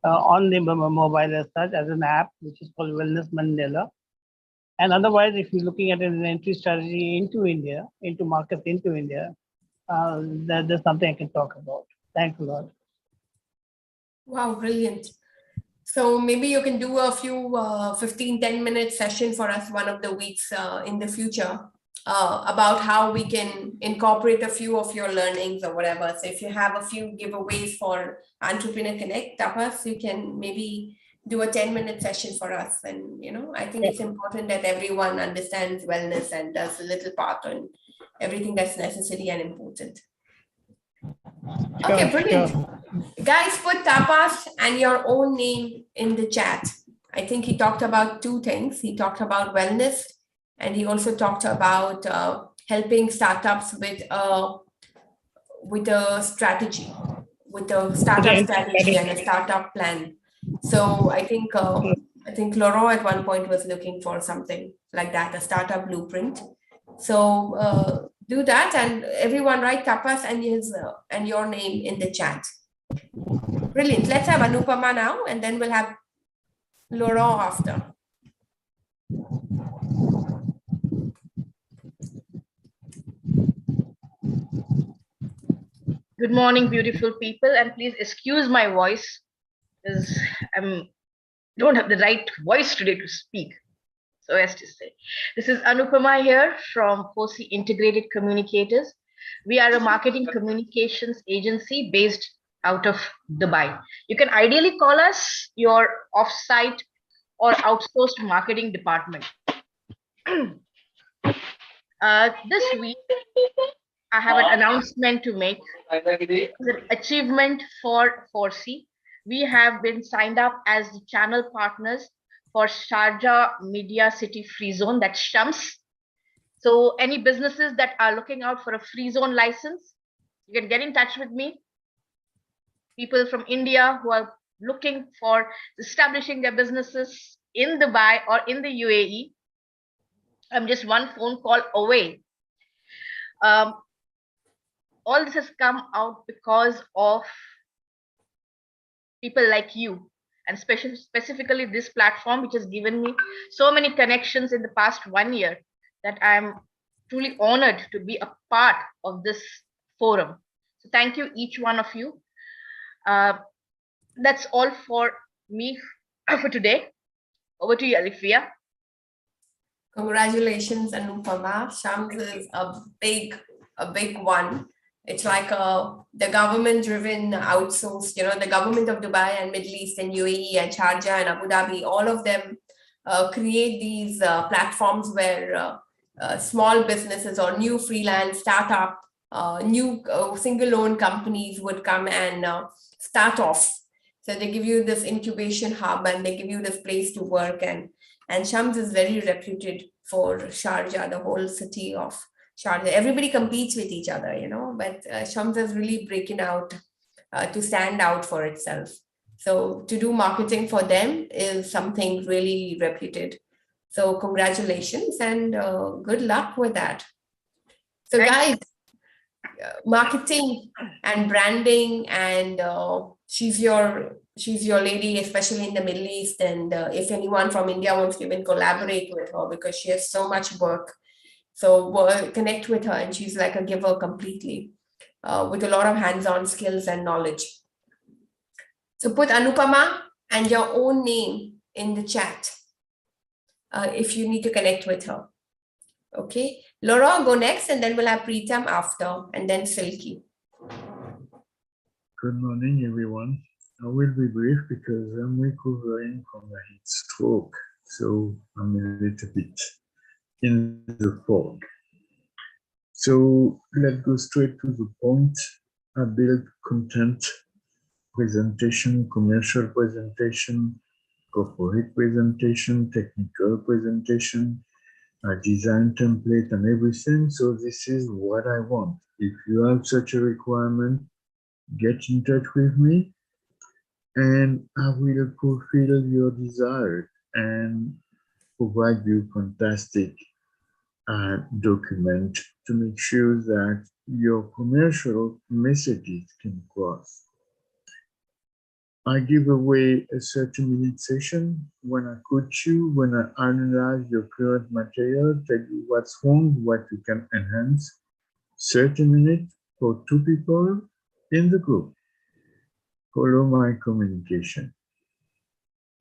on the mobile as such, as an app, which is called Wellness Mandela. And otherwise, if you're looking at an entry strategy into India, into markets into India, there's something I can talk about. Thanks a lot. Wow, brilliant. So maybe you can do a few 10-minute session for us one of the weeks in the future about how we can incorporate a few of your learnings or whatever. So if you have a few giveaways for Entrepreneur Connect, Tapas, you can maybe do a 10-minute session for us. And, you know, I think it's important that everyone understands wellness and does a little part on everything that's necessary and important. Okay, brilliant. Sure. Guys, put Tapas and your own name in the chat. I think he talked about two things. He talked about wellness, and he also talked about helping startups with a strategy, with a startup strategy and a startup plan. So I think think Laurent at one point was looking for something like that, a startup blueprint. So do that, and everyone write Tapas and his and your name in the chat. Brilliant. Let's have Anupama now, and then we'll have Laurent after. Good morning, beautiful people, and please excuse my voice because I don't have the right voice today to speak. So as to say, this is Anupama here from Fosi Integrated Communicators. We are a marketing communications agency based out of Dubai. You can ideally call us your offsite or outsourced marketing department. This week, I have an announcement to make. It's an achievement for Fosi. We have been signed up as the channel partners for Sharjah Media City Free Zone, that's Shams. So any businesses that are looking out for a free zone license, you can get in touch with me. People from India who are looking for establishing their businesses in Dubai or in the UAE, I'm just one phone call away. All this has come out because of people like you, and specifically this platform, which has given me so many connections in the past 1 year that I'm truly honored to be a part of this forum. So thank you, each one of you. That's all for me for today. Over to you, Alifia. Congratulations, Anupama. Shams is a big one. It's like the government-driven outsourced, the government of Dubai and Middle East and UAE and Sharjah and Abu Dhabi, all of them create these platforms where small businesses or new freelance startup, new single-owned companies would come and start off. So they give you this incubation hub and they give you this place to work. And Shams is very reputed for Sharjah, the whole city of Sharjah. Everybody competes with each other, but Shams is really breaking out to stand out for itself. So to do marketing for them is something really reputed. So congratulations and good luck with that. So guys, marketing and branding, and she's your lady, especially in the Middle East. And if anyone from India wants to even collaborate with her, because she has so much work. So connect with her, and she's like a giver completely, with a lot of hands-on skills and knowledge. So put Anupama and your own name in the chat if you need to connect with her. Okay, Laura, go next, and then we'll have Preetam after, and then Silky. Good morning, everyone. I will be brief because I'm recovering from a heat stroke, so I'm a little bit in the fog. So let's go straight to the point. I build content, presentation, commercial presentation, corporate presentation, technical presentation. I design template and everything. So this is what I want. If you have such a requirement, get in touch with me and I will fulfill your desire and provide you fantastic document to make sure that your commercial messages can cross. I give away a 30-minute session when I coach you, when I analyze your current material, tell you what's wrong, what you can enhance. 30 minutes for 2 people in the group. Follow my communication.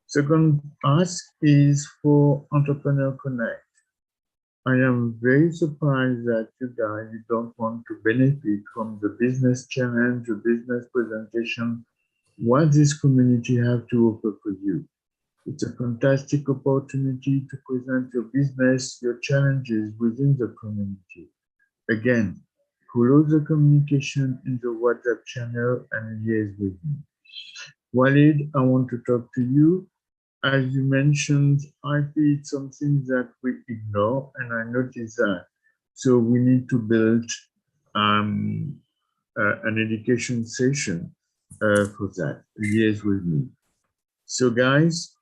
Second ask is for Entrepreneur Connect. I am very surprised that you guys don't want to benefit from the business challenge, the business presentation, what this community have to offer for you. It's a fantastic opportunity to present your business, your challenges within the community. Again, follow the communication in the WhatsApp channel and liaise with me. Walid, I want to talk to you. As you mentioned, IP is something that we ignore, and I noticed that. So we need to build an education session for that. Liaise with me. So guys,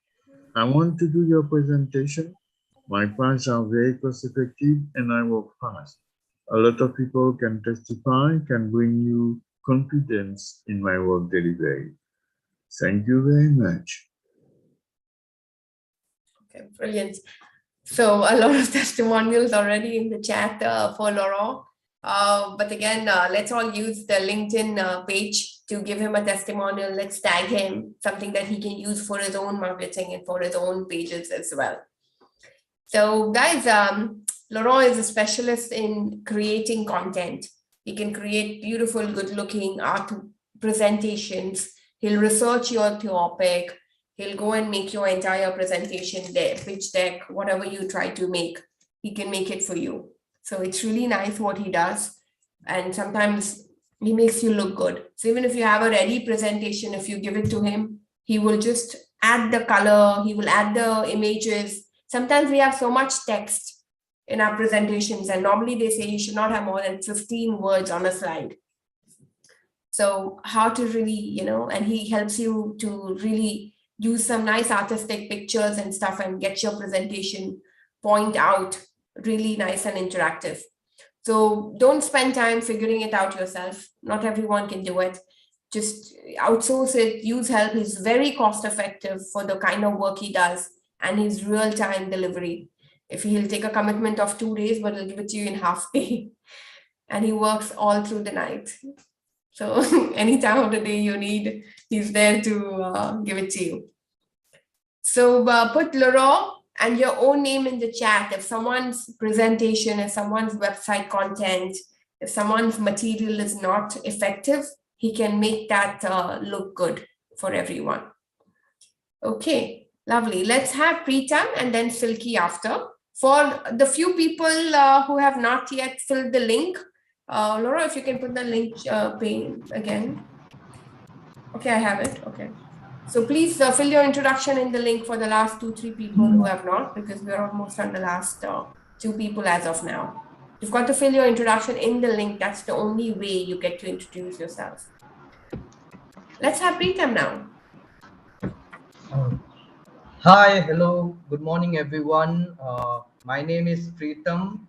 I want to do your presentation. My plans are very cost effective and I work fast. A lot of people can testify, can bring you confidence in my work delivery. Thank you very much. Okay, brilliant. So a lot of testimonials already in the chat for Laurent. But again, let's all use the LinkedIn page to give him a testimonial. Let's tag him, something that he can use for his own marketing and for his own pages as well. So guys, Laurent is a specialist in creating content. He can create beautiful, good-looking art presentations. He'll research your topic. He'll go and make your entire presentation there, pitch deck, whatever you try to make, he can make it for you. So it's really nice what he does. And sometimes he makes you look good. So even if you have a ready presentation, if you give it to him, he will just add the color, he will add the images. Sometimes we have so much text in our presentations, and normally they say you should not have more than 15 words on a slide. So how to really, and he helps you to really use some nice artistic pictures and stuff and get your presentation point out really nice and interactive. So don't spend time figuring it out yourself. Not everyone can do it. Just outsource it, use help. He's very cost effective for the kind of work he does and his real-time delivery. If he'll take a commitment of 2 days, but he'll give it to you in half day. And he works all through the night. So any time of the day you need, he's there to give it to you. So put Laurent and your own name in the chat. If someone's presentation, if someone's website content, if someone's material is not effective, he can make that look good for everyone. Okay, lovely. Let's have Preetam and then Silky after. For the few people who have not yet filled the link, Laura, if you can put the link again. Okay, I have it. Okay. So please fill your introduction in the link for the last 2-3 people who have not, because we're almost on the last 2 people as of now. You've got to fill your introduction in the link. That's the only way you get to introduce yourself. Let's have Preetam now. Hi, hello, good morning everyone. My name is Preetam.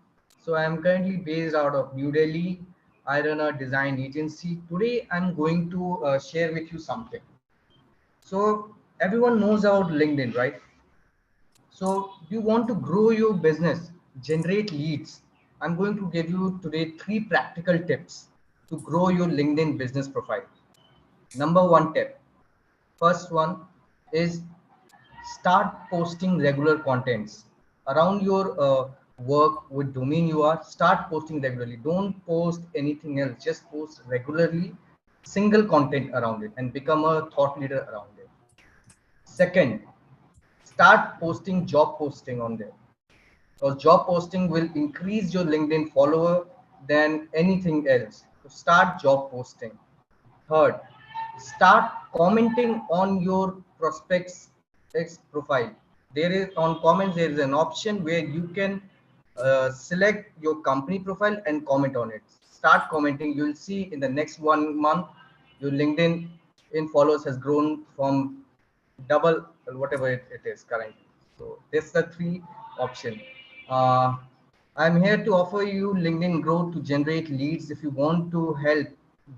So I'm currently based out of New Delhi. I run a design agency. Today I'm going to share with you something. So everyone knows about LinkedIn, right? So you want to grow your business, generate leads. I'm going to give you today 3 practical tips to grow your LinkedIn business profile. Number 1 tip. First one is start posting regular contents around your work with domain you are. Start posting regularly. Don't post anything else. Just post regularly, single content around it, and become a thought leader around it. Second, start posting job posting on there, because job posting will increase your LinkedIn follower than anything else. So start job posting. Third, start commenting on your prospects profile. There is on comments, there is an option where you can select your company profile and comment on it. Start commenting. You will see in the next 1 month your LinkedIn in followers has grown from double whatever it is currently. So that's the 3 option. I'm here to offer you LinkedIn Growth to generate leads. If you want to help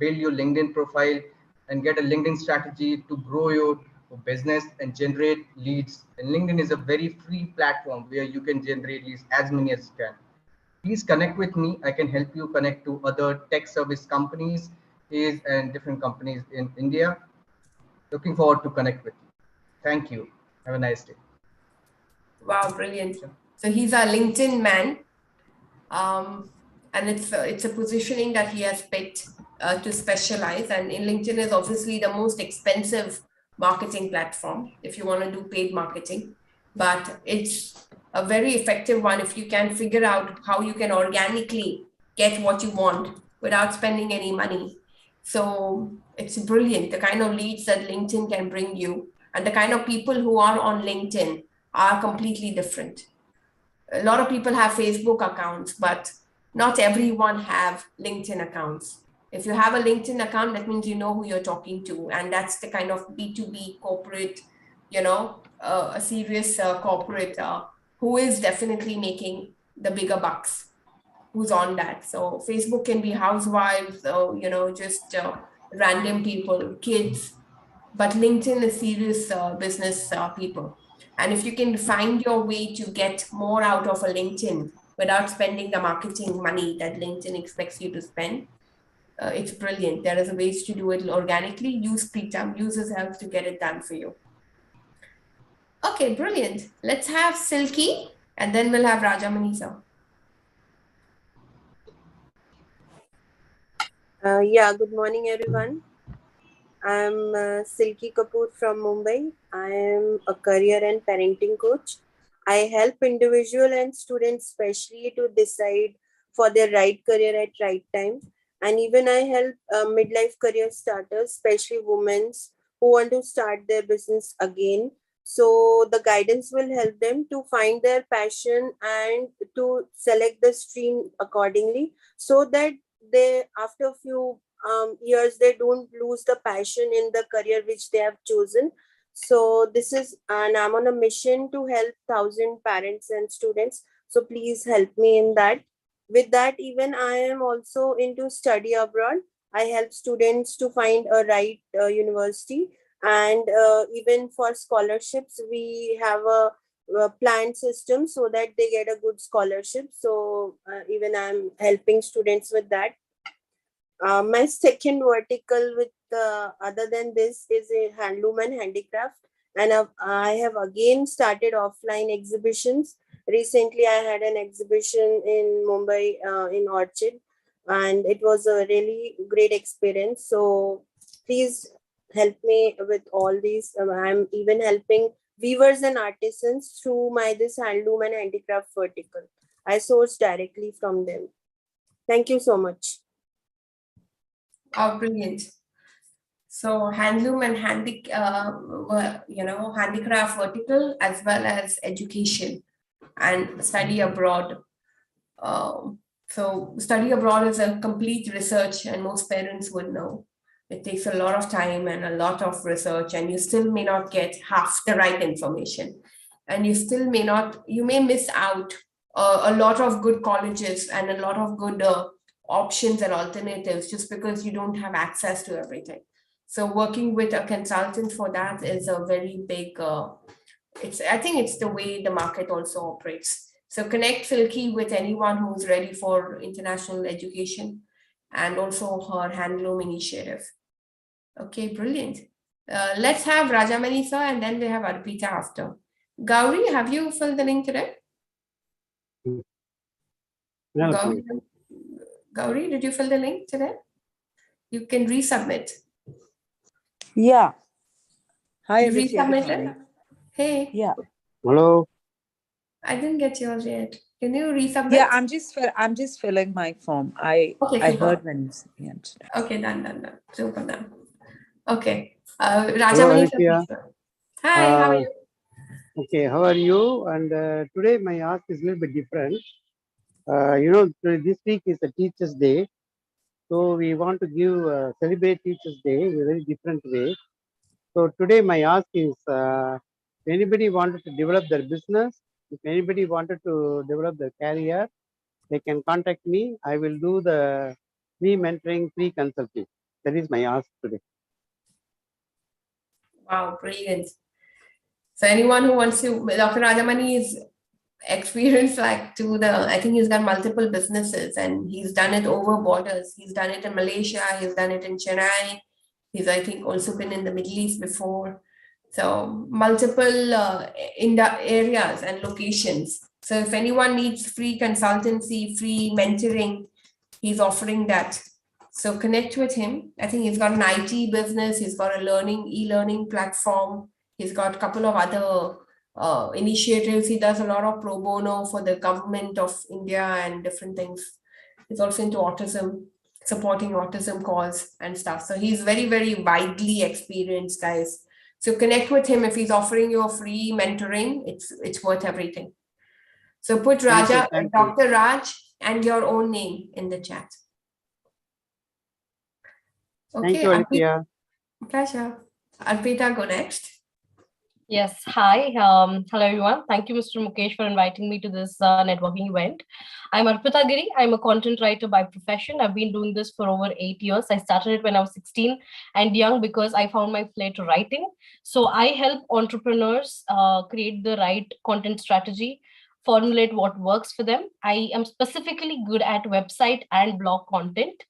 build your LinkedIn profile and get a LinkedIn strategy to grow your business and generate leads, and LinkedIn is a very free platform where you can generate leads as many as you can. Please connect with me. I can help you connect to other tech service companies and different companies in India. Looking forward to connect with you. Thank you. Have a nice day. Wow, brilliant. So he's a LinkedIn man. And it's a positioning that he has picked to specialize. And in LinkedIn is obviously the most expensive marketing platform if you want to do paid marketing. But it's a very effective one if you can figure out how you can organically get what you want without spending any money. So it's brilliant, the kind of leads that LinkedIn can bring you, and the kind of people who are on LinkedIn are completely different. A lot of people have Facebook accounts, but not everyone have LinkedIn accounts. If you have a LinkedIn account, that means you know who you're talking to. And that's the kind of B2B corporate, a serious corporate who is definitely making the bigger bucks, who's on that. So Facebook can be housewives, just random people, kids, but LinkedIn is serious business people. And if you can find your way to get more out of a LinkedIn without spending the marketing money that LinkedIn expects you to spend, it's brilliant. There is a ways to do it organically. Use Preetam, use his help to get it done for you. Okay, brilliant. Let's have Silky and then we'll have Rajamani sir. Yeah, good morning, everyone. I'm Silky Kapoor from Mumbai. I am a career and parenting coach. I help individual and students especially to decide for their right career at right time. And even I help midlife career starters, especially women who want to start their business again. So the guidance will help them to find their passion and to select the stream accordingly so that they, after a few years, they don't lose the passion in the career which they have chosen. So this is, and I'm on a mission to help 1,000 parents and students. So please help me in that. With that, even I am also into study abroad. I help students to find a right university, and even for scholarships, we have a planned system so that they get a good scholarship. So even I'm helping students with that. My second vertical with other than this is a handloom and handicraft, and I have again started offline exhibitions. Recently I had an exhibition in Mumbai in Orchid, and it was a really great experience. So please help me with all these. I'm even helping weavers and artisans through my this handloom and handicraft vertical. I source directly from them. Thank you so much. Oh, brilliant. So handloom and handicraft vertical, as well as education and study abroad. So study abroad is a complete research, and most parents would know. It takes a lot of time and a lot of research, and you still may not get half the right information. And you may miss out a lot of good colleges and a lot of good options and alternatives just because you don't have access to everything. So working with a consultant for that is a very big, I think it's the way the market also operates. So connect Silky with anyone who's ready for international education and also her handloom initiative. Okay, brilliant. Let's have Rajamani sir and then we have Arpita after. Gauri, have you filled the link today? No, Gauri, did you fill the link today? You can resubmit. Yeah. Hi, You Alicia. resubmitted? Hey. Yeah. Hello. I didn't get yours yet. Can you resubmit? Yeah, I'm just filling my form. I heard when you said. Okay, done. Super done. Okay. Hello, Rajamani Alicia. sir. Hi, how are you? Okay, how are you? And today my ask is a little bit different. This week is a Teachers' Day. So we want to celebrate Teachers' Day in a very different way. So today my ask is, if anybody wanted to develop their business, if anybody wanted to develop their career, they can contact me. I will do the free mentoring, free consulting. That is my ask today. Wow, brilliant. So anyone who wants to, Dr. Rajamani is experienced I think he's got multiple businesses and he's done it over borders. He's done it in Malaysia, he's done it in Chennai. He's, I think, also been in the Middle East before. So multiple areas and locations. So if anyone needs free consultancy, free mentoring, he's offering that. So connect with him. I think he's got an IT business. He's got a e-learning platform. He's got a couple of other initiatives. He does a lot of pro bono for the government of India and different things. He's also into autism, supporting autism cause and stuff. So he's very, very widely experienced, guys. So connect with him. If he's offering you a free mentoring, it's worth everything. So put Dr. Raj and your own name in the chat. Okay, thank you, Alithia. Pleasure. Arpita, go next. Yes, hi. Hello, everyone. Thank you, Mr. Mukesh, for inviting me to this networking event. I'm Arpita Giri. I'm a content writer by profession. I've been doing this for over 8 years. I started it when I was 16 and young because I found my flair to writing. So I help entrepreneurs create the right content strategy, formulate what works for them. I am specifically good at website and blog content,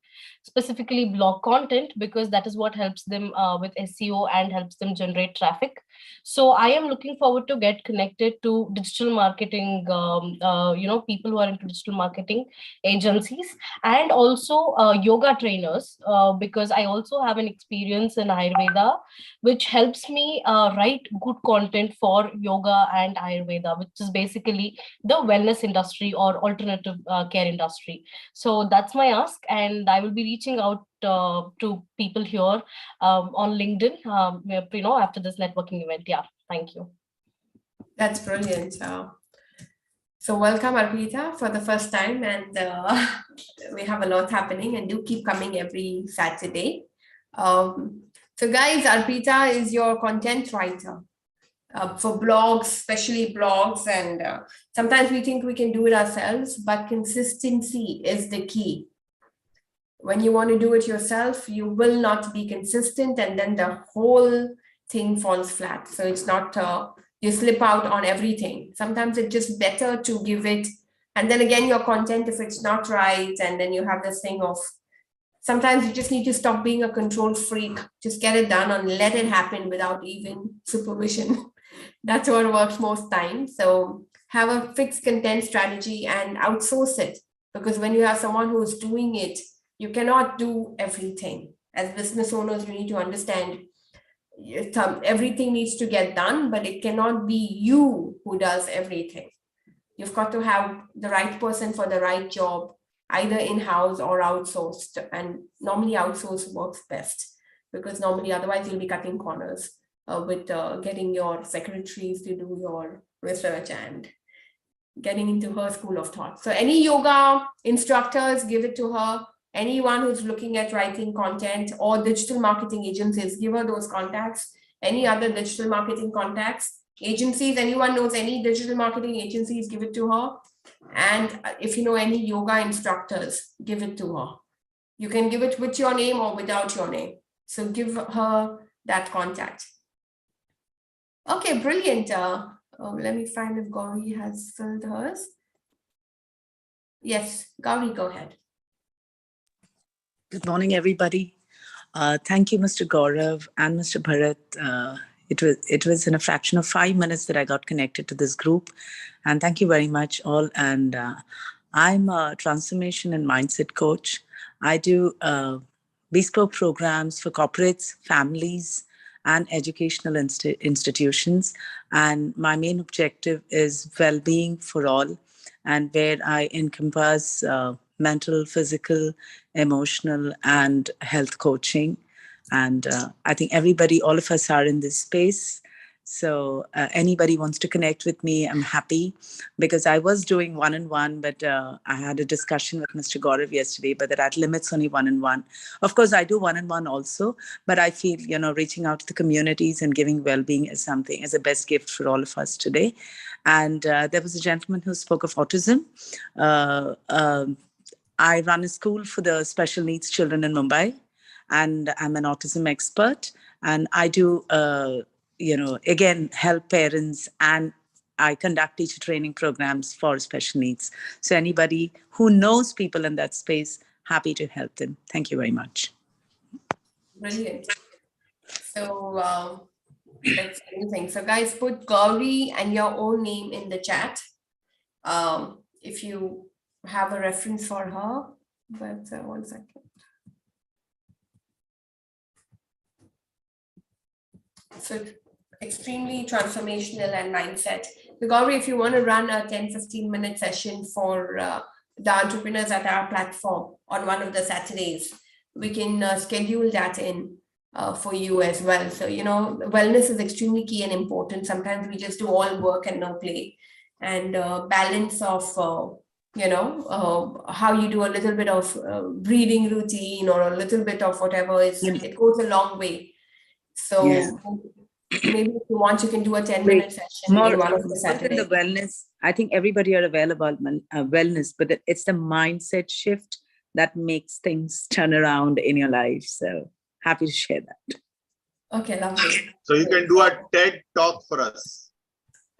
specifically blog content, because that is what helps them with SEO and helps them generate traffic. So I am looking forward to get connected to digital marketing, people who are into digital marketing agencies, and also yoga trainers, because I also have an experience in Ayurveda, which helps me write good content for yoga and Ayurveda, which is basically the wellness industry or alternative care industry. So that's my ask, and I will be reaching out to people here on LinkedIn, after this networking event. Yeah, thank you. That's brilliant. So welcome, Arpita, for the first time, and we have a lot happening, and do keep coming every Saturday. So guys, Arpita is your content writer for blogs, especially blogs, and sometimes we think we can do it ourselves, but consistency is the key. When you want to do it yourself, you will not be consistent, and then the whole thing falls flat. So it's not, you slip out on everything. Sometimes it's just better to give it, and then again, your content, if it's not right, and then you have this thing of, sometimes you just need to stop being a control freak, just get it done and let it happen without even supervision. That's what works most times. So have a fixed content strategy and outsource it, because when you have someone who is doing it, you cannot do everything. As business owners, you need to understand everything needs to get done, but it cannot be you who does everything. You've got to have the right person for the right job, either in-house or outsourced. And normally outsourced works best, because normally otherwise you'll be cutting corners with getting your secretaries to do your research and getting into her school of thought. So any yoga instructors, give it to her. Anyone who's looking at writing content, or digital marketing agencies, give her those contacts. Any other digital marketing contacts, agencies, anyone knows any digital marketing agencies, give it to her. And if you know any yoga instructors, give it to her. You can give it with your name or without your name. So give her that contact. Okay, brilliant. Let me find if Gauri has filled hers. Yes, Gauri, go ahead. Good morning, everybody. Thank you, Mr. Gaurav and Mr. Bharat. It was in a fraction of 5 minutes that I got connected to this group. And thank you very much all. And I'm a transformation and mindset coach. I do bespoke programs for corporates, families, and educational institutions. And my main objective is well-being for all, and where I encompass mental, physical, emotional, and health coaching. And I think everybody, all of us are in this space. So anybody wants to connect with me, I'm happy, because I was doing one-on-one, but I had a discussion with Mr. Gaurav yesterday, but that limits only one-on-one. Of course, I do one-on-one also, but I feel, reaching out to the communities and giving well-being is a best gift for all of us today. And there was a gentleman who spoke of autism. I run a school for the special needs children in Mumbai, and I'm an autism expert. And I do, again, help parents, and I conduct teacher training programs for special needs. So anybody who knows people in that space, happy to help them. Thank you very much. Brilliant. So that's amazing. So guys, put Gauri and your own name in the chat. If you have a reference for her, but 1 second. So extremely transformational and mindset. So Gauri, if you want to run a 10-15 minute session for the entrepreneurs at our platform on one of the Saturdays, we can schedule that in for you as well. So, wellness is extremely key and important. Sometimes we just do all work and no play. And balance of, how you do a little bit of breathing routine or a little bit of whatever is, it goes a long way. So Maybe if you want, you can do a 10-minute session More, in one more of the than Saturdays. the wellness, I think everybody are available wellness, but it's the mindset shift that makes things turn around in your life. So happy to share that. Okay, lovely. So you can do a TED talk for us.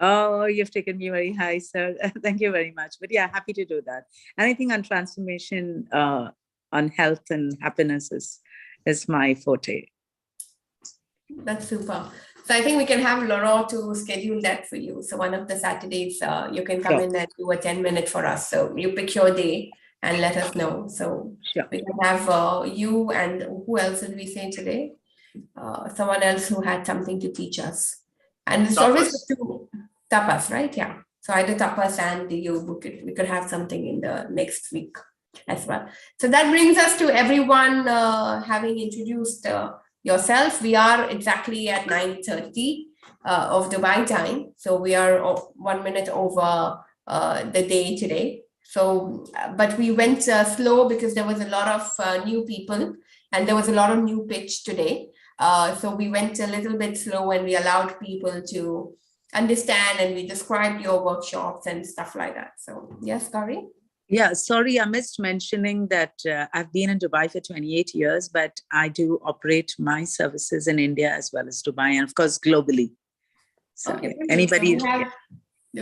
Oh, you've taken me very high, sir. Thank you very much. But yeah, happy to do that. Anything on transformation, on health and happiness is my forte. That's super. So I think we can have Laura to schedule that for you. So one of the Saturdays, you can come in and do a 10-minute for us. So you pick your day and let us know. So we can have you and who else did we say today? Someone else who had something to teach us. And it's always good to tapas, right? Yeah. So either tapas and you we could have something in the next week as well. So that brings us to everyone having introduced yourself. We are exactly at 9:30 of Dubai time. So we are 1 minute over the day today. So, but we went slow because there was a lot of new people and there was a lot of new pitch today. So we went a little bit slow and we allowed people to understand and we described your workshops and stuff like that. So yes, Gauri? Yeah, sorry, I missed mentioning that I've been in Dubai for 28 years, but I do operate my services in India as well as Dubai and of course globally. So okay, anybody. So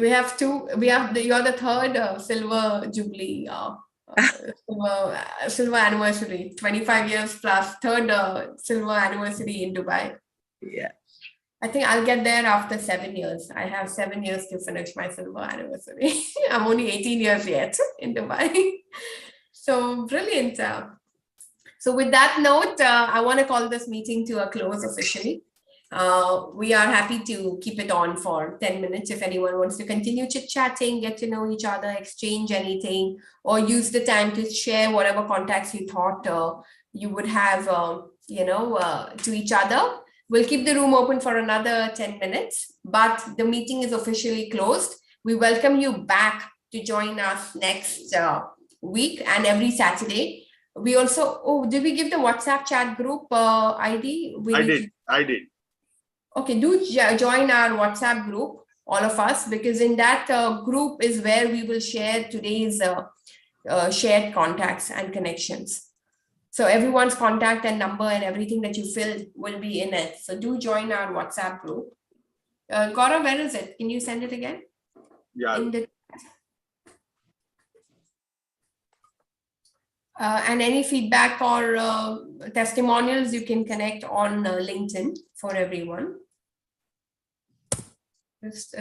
we have two, you're the third silver jubilee, silver anniversary, 25 years plus, third silver anniversary in Dubai. Yeah. I think I'll get there after 7 years. I have 7 years to finish my silver anniversary. I'm only 18 years yet in Dubai. So brilliant. So with that note, I want to call this meeting to a close officially. We are happy to keep it on for 10 minutes if anyone wants to continue chit-chatting, get to know each other, exchange anything, or use the time to share whatever contacts you thought you would have, to each other. We'll keep the room open for another 10 minutes, but the meeting is officially closed. We welcome you back to join us next week and every Saturday. We also, did we give the WhatsApp chat group ID? I did. Okay, do join our WhatsApp group, all of us, because in that group is where we will share today's shared contacts and connections. So everyone's contact and number and everything that you filled will be in it. So do join our WhatsApp group. Gaurav, where is it? Can you send it again? Yeah. And any feedback or testimonials, you can connect on LinkedIn for everyone. Just